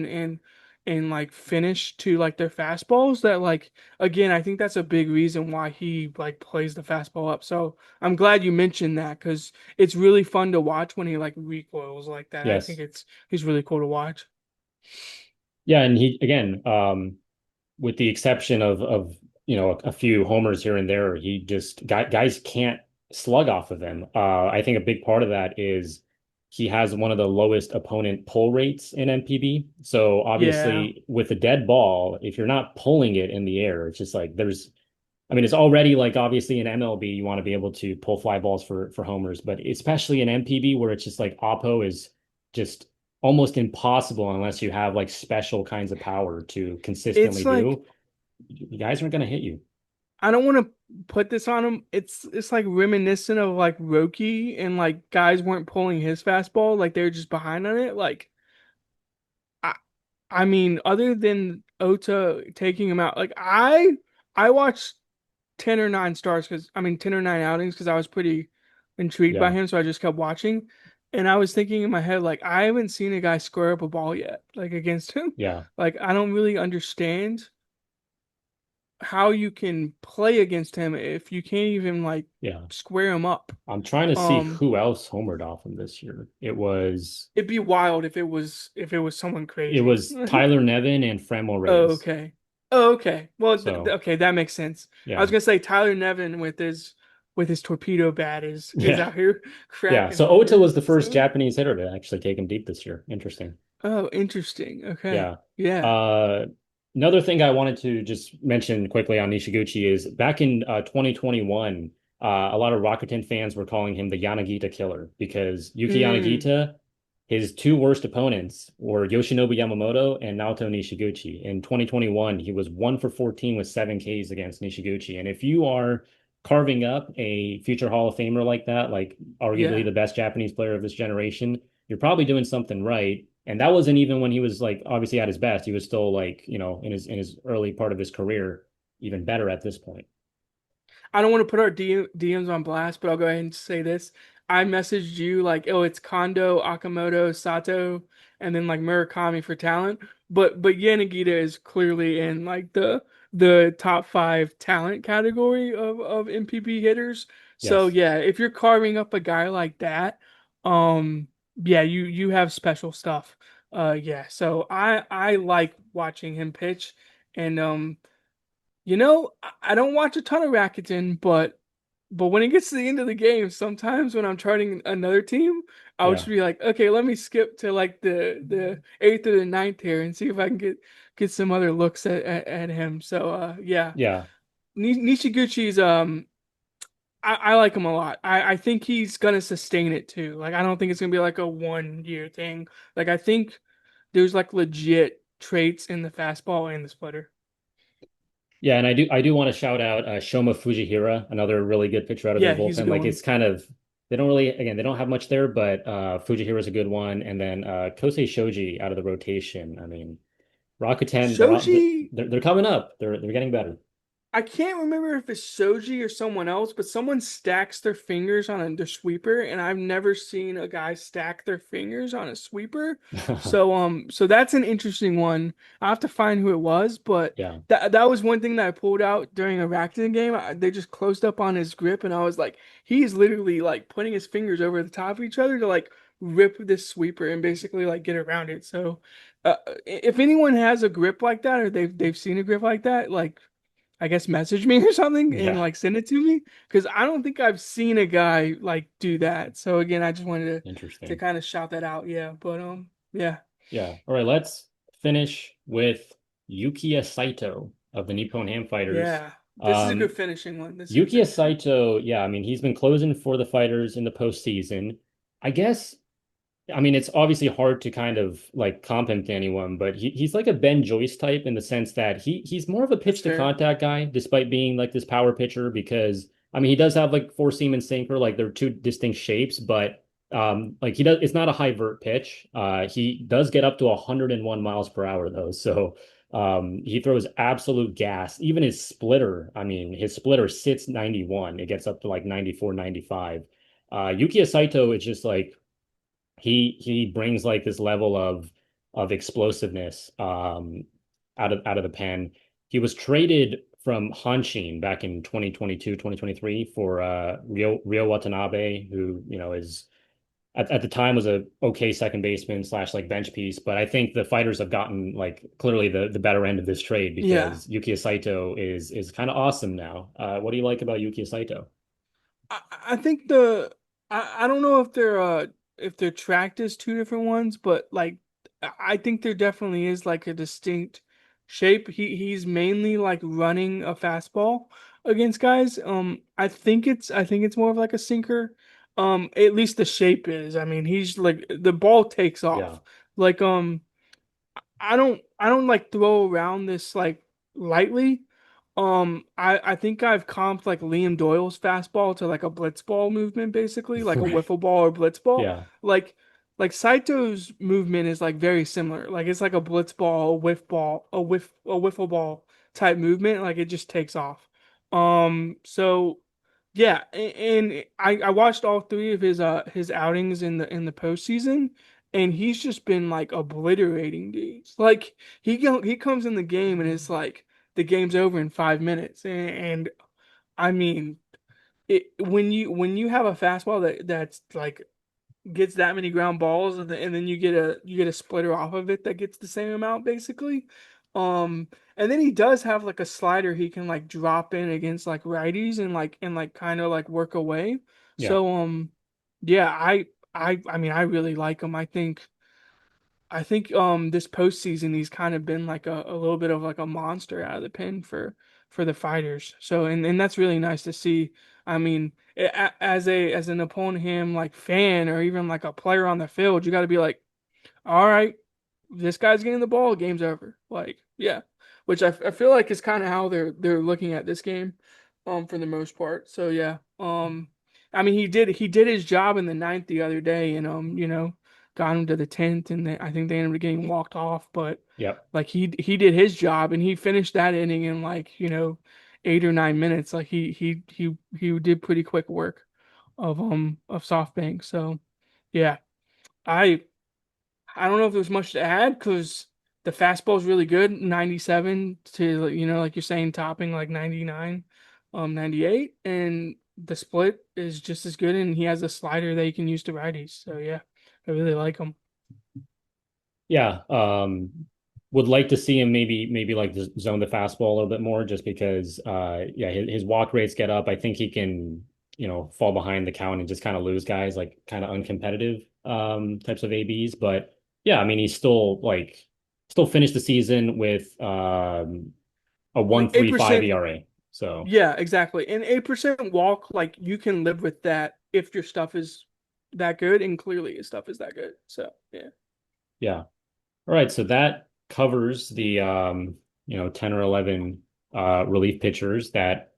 and like finish to like their fastballs that like again I think that's a big reason why he like plays the fastball up. So I'm glad you mentioned that because it's really fun to watch when he like recoils like that. I think Yes. he's really cool to watch. Yeah, and he again, with the exception of a few homers here and there, he just guys can't slug off of him. I think a big part of that is he has one of the lowest opponent pull rates in NPB. So Yeah. obviously, with a dead ball, if you're not pulling it in the air, it's just like I mean, it's already like obviously in MLB you want to be able to pull fly balls for homers, but especially in NPB where it's just like oppo is just almost impossible unless you have like special kinds of power to It's consistently like do. You guys aren't going to hit you. I don't want to put this on him. It's like reminiscent of like Roki and like guys weren't pulling his fastball, like they were just behind on it. Like I I mean, other than Ota taking him out, like I watched 10 or 9 stars because I mean 10 or 9 outings because I was pretty intrigued by Yeah, him, so I just kept watching. And I was thinking in my head, like, I haven't seen a guy square up a ball yet, like against him. yeah, Like, I don't really understand how you can play against him if you can't even like yeah. square him up. I'm trying to see Um, who else homered off him this year. it'd be wild if it was someone It crazy. was Tyler Nevin and Framil Oh, Reyes. okay. Oh, okay. Well, So okay, that makes sense. I was yeah, gonna say Tyler Nevin with his torpedo bat is yeah, out here yeah. cracking So Ota homers. was the first So, Japanese hitter to actually take him deep this year. Interesting. oh, interesting. Okay. Yeah. Yeah. Uh, Another thing I wanted to just mention quickly on Nishiguchi is back in 2021, a lot of Rakuten fans were calling him the Yanagita killer because Yuki Mm, Yanagita, his two worst opponents were Yoshinobu Yamamoto and Naoto Nishiguchi. In 2021, he was 1 for 14 with 7 Ks against Nishiguchi. And if you are carving up a future Hall of Famer like that, like arguably yeah. the best Japanese player of this generation, you're probably doing something right. And that wasn't even when he was like obviously at his best. He was still like, in his early part of his career, even better at this point. I don't want to put our DMs on blast, but I'll go ahead and say this. I messaged you like, oh, it's Kondo, Akamoto, Sato, and then like Murakami for talent. But Yanagita is clearly in like the top 5 talent category of MPB hitters. So Yes. yeah, if you're carving up a guy like that, yeah, you have special stuff. Yeah, so I like watching him pitch, and I don't watch a ton of Rakuten, but when it gets to the end of the game, sometimes when I'm charting another team, I'll just Yeah. be like, okay, let me skip to like the eighth or the ninth here and see if I can get some other looks at him. So yeah, Yeah. Nishiguchi's I like him a lot. I think he's gonna sustain it too. Like I don't think it's gonna be like a 1 year thing. Like I think there's like legit traits in the fastball and the splitter. Yeah. And I do want to shout out Shoma Fujihira, another really good pitcher out of their Yeah, he's a bullpen. good Like one. it's kind of they don't really again, they don't have much there, but Fujihira's a good one. And then Kosei Shoji out of the rotation. I mean, Rakuten, Shoji, they're coming up. They're getting better. I can't remember if it's Shoji or someone else, but someone stacks their fingers on their sweeper, and I've never seen a guy stack their fingers on a sweeper. So that's an interesting one. I have to find who it was, but Yeah. that was one thing that I pulled out during a Rakuten game. They just closed up on his grip, and I was like, he's literally like putting his fingers over the top of each other to like rip this sweeper and basically like get around it. So, if anyone has a grip like that, or they've seen a grip like that, like I guess message me or something and Yeah. like send it to me because I don't think I've seen a guy like do that. So again, I just wanted to Interesting. kind of shout that out. Yeah, but yeah, Yeah. All right, let's finish with Yukiya Saito of the Nippon Ham Fighters. yeah. This is a good Um, finishing one. This is a good Yukiya finishing one. Saito, yeah, I mean, he's been closing for the Fighters in the postseason. I guess, I mean, it's obviously hard to kind of like comp him to anyone, but he's like a Ben Joyce type in the sense that he's more of a That's pitch to fair. contact guy, despite being like this power pitcher, because I mean, he does have like four seam and sinker, like they're two distinct shapes, but like he does, it's not a high vert pitch. He does get up to 101 miles per hour though. So he throws absolute gas. Even his splitter, I mean, his splitter sits 91. It gets up to like 94, 95. Yukiya Saito is just like he brings like this level of explosiveness out of the pen. He was traded from Hanshin back in 2022, 2023 for Rio Watanabe, who, is at the time was a okay second baseman slash like bench piece, but I think the fighters have gotten like clearly the better end of this trade Yeah. because Yukiya Saito is kind of awesome now. What do you like about Yukiya Saito? I think I don't know if they're tracked as two different ones, but like I think there definitely is like a distinct shape. He's mainly like running a fastball against guys. I think it's more of like a sinker. At least the shape is. I mean, he's like the ball takes Yeah. off. Like I don't like throw around this like lightly. I think I've comped like Liam Doyle's fastball to like a blitzball movement, basically, like a Right. wiffle ball or blitzball. Yeah. Like like Saito's movement is like very similar. Like it's like a blitzball, a whiff ball, a wiffle ball type movement. Like it just takes off. So yeah, and I watched all three of his outings in the postseason, and he's just been like obliterating dudes. Like he comes in the game and it's like the game's over in 5 minutes. And I mean, when you have a fastball that's like gets that many ground balls and then you get a splitter off of it that gets the same amount basically. And then he does have like a slider he can like drop in against like righties and like kind of like work away. Yeah. So yeah, I mean I really like him. I think this postseason he's kind of been like a little bit of like a monster out of the pen for the fighters. So and that's really nice to see. I mean, as an opponent him like fan or even like a player on the field, you got to be like, all right, this guy's getting the ball, game's over. Like, yeah, which I feel like is kind of how they're looking at this game, for the most part. So yeah, I mean he did his job in the ninth the other day, and you know, got him to the 10th, and I think they ended up getting walked off, but Yep. like he did his job, and he finished that inning in like 8 or 9 minutes. Like he did pretty quick work of SoftBank. So yeah, I. I don't know if there's much to add because the fastball is really good, 97 to like you're saying, topping like 99, 98, and the split is just as good, and he has a slider that he can use to righties. So yeah, I really like him. Yeah. Would like to see him maybe like zone the fastball a little bit more just because yeah, his walk rates get up. I think he can, fall behind the count and just kind of lose guys like kind of uncompetitive types of ABs. But yeah, I mean he's still finished the season with a Like 1.35 8%, ERA. So yeah, exactly. And 8% walk, like you can live with that if your stuff is that good, and clearly his stuff is that good. So yeah. yeah. All right, so that covers the 10 or 11 relief pitchers that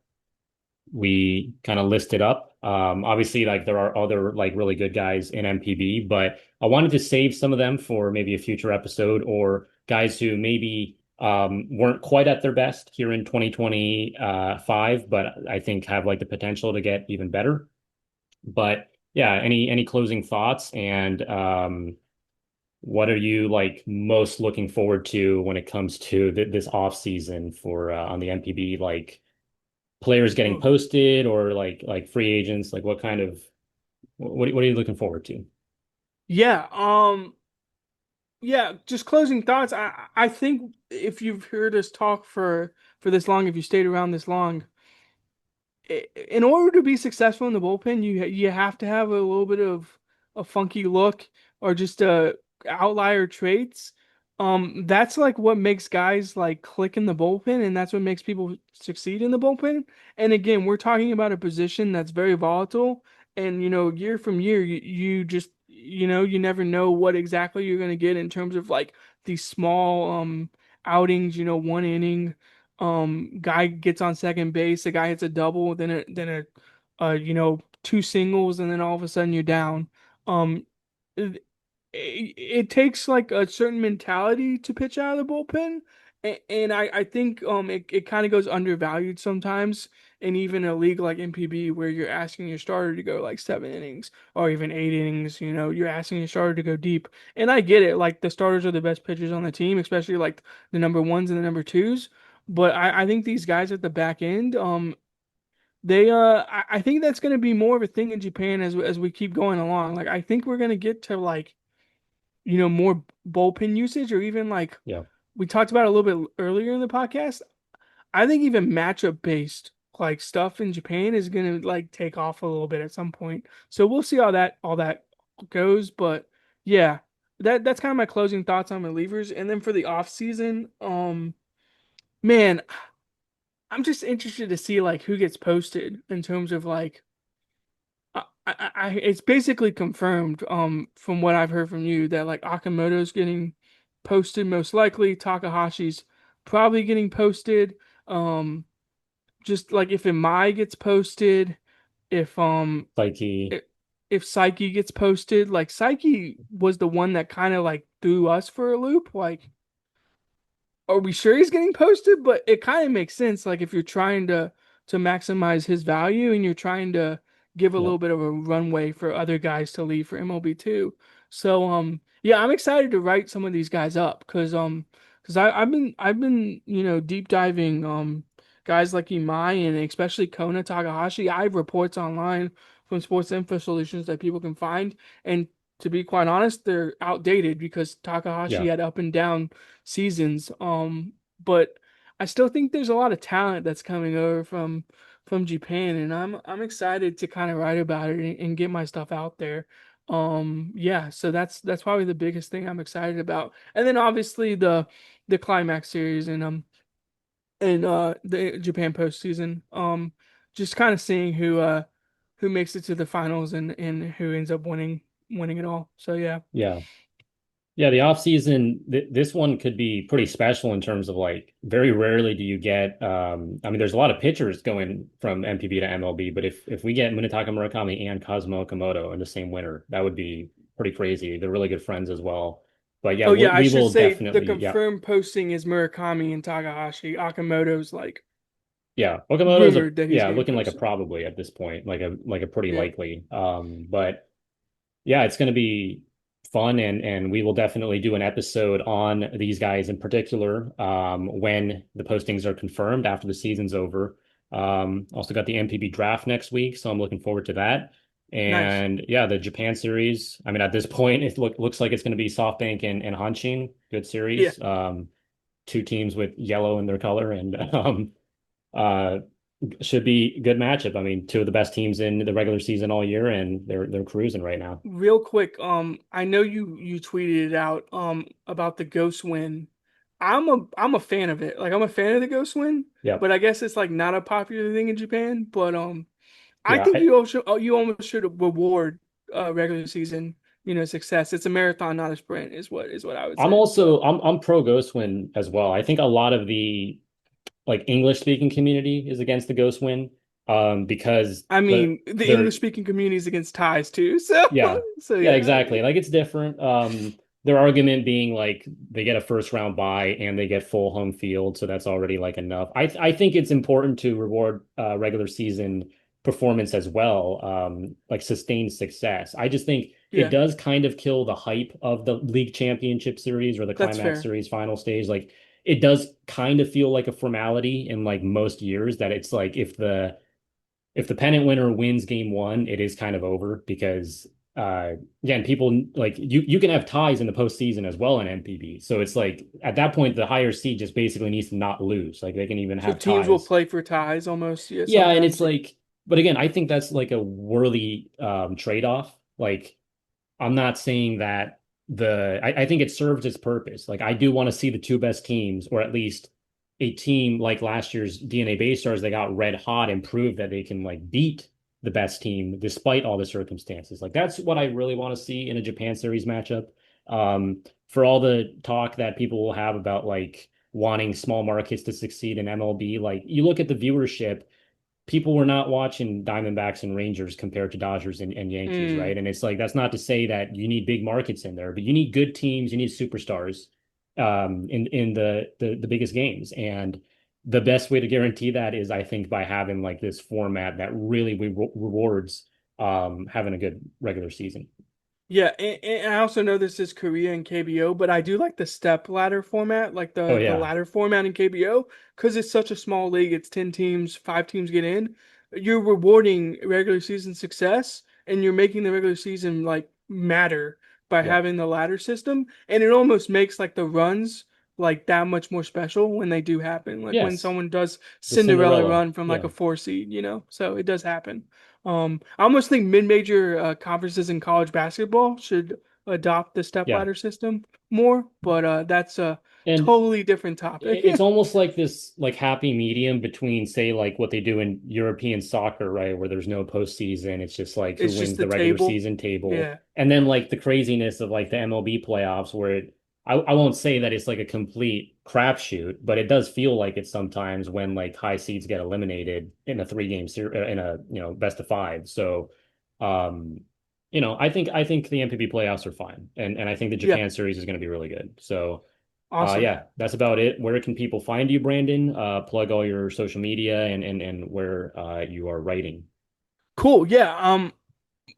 we kind of listed up. Obviously, like there are other like really good guys in NPB, but I wanted to save some of them for maybe a future episode or guys who maybe weren't quite at their best here in 2025, but I think have like the potential to get even better. But yeah, any closing thoughts and what are you like most looking forward to when it comes to this off season for on the NPB like players getting posted or like free agents? Like what kind of what are you looking forward to? Yeah, yeah, just closing thoughts. I think if you've heard us talk for this long, if you stayed around this long, in order to be successful in the bullpen, you have to have a little bit of a funky look or just outlier traits. That's like what makes guys like click in the bullpen, and that's what makes people succeed in the bullpen. And again, we're talking about a position that's very volatile, and year from year, you just you never know what exactly you're gonna get in terms of like these small outings. 1 inning guy gets on second base, the guy hits a double, then two singles, and then all of a sudden you're down. Um, it takes like a certain mentality to pitch out of the bullpen, and I think it kind of goes undervalued sometimes, and even a league like NPB where you're asking your starter to go like 7 innings or even 8 innings. You're asking your starter to go deep, and I get it. Like the starters are the best pitchers on the team, especially like the number ones and the number twos. But I think these guys at the back end, I think that's going to be more of a thing in Japan as we keep going along. Like I think we're going to get to like, more bullpen usage, or even like Yeah. we talked about a little bit earlier in the podcast. I think even matchup based like stuff in Japan is going to like take off a little bit at some point. So we'll see how that all that goes, but yeah, that's kind of my closing thoughts on relievers. And then for the off season, man, I'm just interested to see like who gets posted in terms of like it's basically confirmed from what I've heard from you that like Akamoto's getting posted most likely, Takahashi's probably getting posted. Um just like if Imai gets posted, if Psyche. if, if Psyche gets posted, like Psyche was the one that kind of like threw us for a loop. Like, are we sure he's getting posted? But it kind of makes sense. Like if you're trying to maximize his value and you're trying to give a Yep. little bit of a runway for other guys to leave for MLB too. So yeah, I'm excited to write some of these guys up because I've been deep diving guys like Imai and especially Kona Takahashi. I have reports online from Sports Info Solutions that people can find, and to be quite honest, they're outdated because Takahashi Yeah. had up and down seasons. But I still think there's a lot of talent that's coming over from Japan, and I'm excited to kind of write about it and get my stuff out there. Yeah, so that's probably the biggest thing I'm excited about. And then obviously the climax series and the Japan postseason. Just kind of seeing who makes it to the finals and who ends up winning it all. So yeah. Yeah. Yeah, the off season, this one could be pretty special in terms of like very rarely do you get I mean there's a lot of pitchers going from NPB to MLB, but if we get Munetaka Murakami and Kazuma Okamoto in the same winter, that would be pretty crazy. They're really good friends as well. But yeah, Oh yeah, I we should will say the definitely yeah. confirmed posting is Murakami and Takahashi. Akamoto's like Yeah, Okamoto's a rumored that he's yeah, getting looking like a posted. probably at this point, like a pretty Yeah. likely. But yeah, it's going to be fun, and we will definitely do an episode on these guys in particular when the postings are confirmed after the season's over. Also got the NPB draft next week, so I'm looking forward to that. Nice. And yeah, the Japan series. I mean, at this point, it looks like it's going to be SoftBank and Hanshin. Good Yeah. series. Two teams with yellow in their color, and uh, should be a good matchup. I mean, two of the best teams in the regular season all year, and they're cruising right now. Real quick, I know you tweeted it out about the Ghost win. I'm a fan of it. Like I'm a fan of the Ghost win, Yep. but I guess it's like not a popular thing in Japan. But I Yeah, think you almost should reward regular season, success. It's a marathon, not a sprint, is what I would I'm say. also So I'm pro Ghostwin as well. I think a lot of the like English speaking community is against the Ghostwin because I mean, the they're English speaking community is against ties too. So yeah. so Yeah, yeah, exactly. Like it's different. Their argument being like they get a first round bye and they get full home field, so that's already like enough. I think it's important to reward regular season performance as well, like sustained success. I just think it yeah, does kind of kill the hype of the league championship series or the that's climax fair. series final stage. Like it does kind of feel like a formality in like most years that it's like if the pennant winner wins game one, it is kind of over because again, people like you can have ties in the postseason as well in NPB. So it's like at that point, the higher seed just basically needs to not lose. Like they can even So have teams will ties. play for ties almost, yeah, Yeah, and it's sometimes. like, but again, I think that's like a worthy trade-off. Like I'm not saying that I think it serves its purpose. Like I do want to see the two best teams, or at least a team like last year's DNA Bay Stars that got red hot and proved that they can like beat the best team despite all the circumstances. Like that's what I really want to see in a Japan series matchup. For all the talk that people will have about like wanting small markets to succeed in MLB, like you look at the viewership, people were not watching Diamondbacks and Rangers compared to Dodgers and Yankees, Mm. right? And it's like that's not to say that you need big markets in there, but you need good teams, you need superstars in the biggest games. And the best way to guarantee that is, I think, by having like this format that really rewards having a good regular season. Yeah, and I also know this is Korea and KBO, but I do like the step ladder format, like Oh the yeah. ladder format in KBO, because it's such a small league. It's 10 teams, 5 teams get in. you're rewarding regular season success and you're making the regular season like matter by Yep. having the ladder system, and it almost makes like the runs like that much more special when they do happen. Like when Yes. someone does The Cinderella Cinderella. run from like Yeah. a 4 seed, so it does happen. I almost think mid-major conferences in college basketball should adopt the step Yeah. ladder system more, but that's a And totally different topic. it's almost like this like happy medium between say like what they do in European soccer, right, where there's no postseason. It's just like who It's just wins the the regular table. season table. Yeah, And then like the craziness of like the MLB playoffs where I won't say that it's like a complete crapshoot, but it does feel like it sometimes when like high seeds get eliminated in a three-game series in a best of five. So um I think the NPB playoffs are fine. And I think the yeah, Japan series is going to be really good. So awesome. yeah, that's about it. Where can people find you, Brandon? Plug all your social media and where you are writing. Cool. Yeah.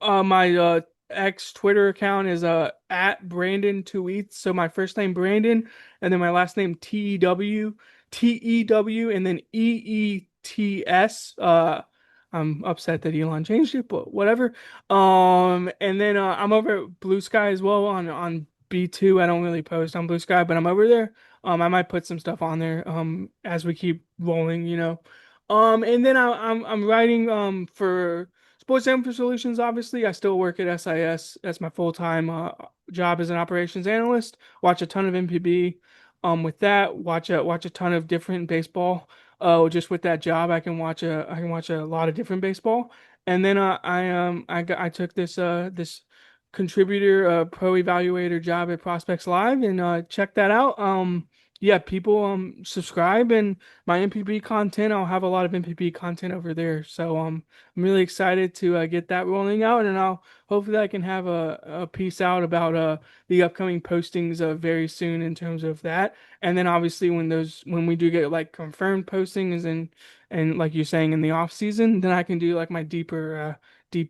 My ex Twitter account is at Brandon Tweets. So my first name Brandon, and then my last name Tew, and then Eets. I'm upset that Elon changed it, but whatever. And then I'm over at Blue Sky as well on B2. I don't really post on Blue Sky, but I'm over there. I might put some stuff on there as we keep rolling. And then I'm writing for Sports Info Solutions. Obviously, I still work at SIS. That's my full-time job as an operations analyst. Watch a ton of NPB. With that, watch a ton of different baseball. Just with that job, I can watch a lot of different baseball. And then I took this contributor pro evaluator job at Prospects Live, and check that out. Yeah, people subscribe, and my NPB content, I'll have a lot of NPB content over there. So I'm really excited to get that rolling out, and I'll hopefully I can have a piece out about the upcoming postings very soon in terms of that. And then obviously when we do get like confirmed postings and like you're saying in the off season, then I can do like my deep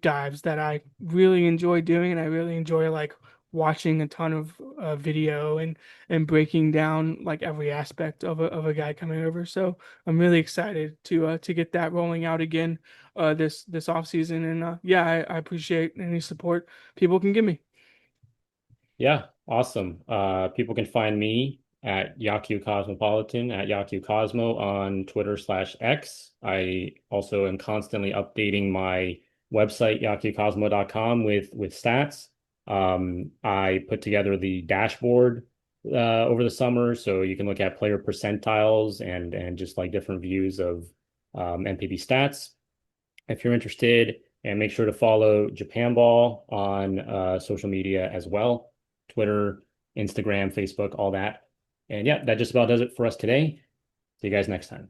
dives that I really enjoy doing, and I really enjoy like watching a ton of video and breaking down like every aspect of a guy coming over. So I'm really excited to get that rolling out again this off season. And yeah, I appreciate any support people can give me. Yeah, awesome. People can find me at Yakyu Cosmopolitan at Yakyu Cosmo on Twitter/X. I also am constantly updating my website, yakyucosmo.com with stats. I put together the dashboard over the summer, so you can look at player percentiles and just like different views of NPB stats if you're interested. And make sure to follow Japan Ball on social media as well. Twitter, Instagram, Facebook, all that. And yeah, that just about does it for us today. See you guys next time.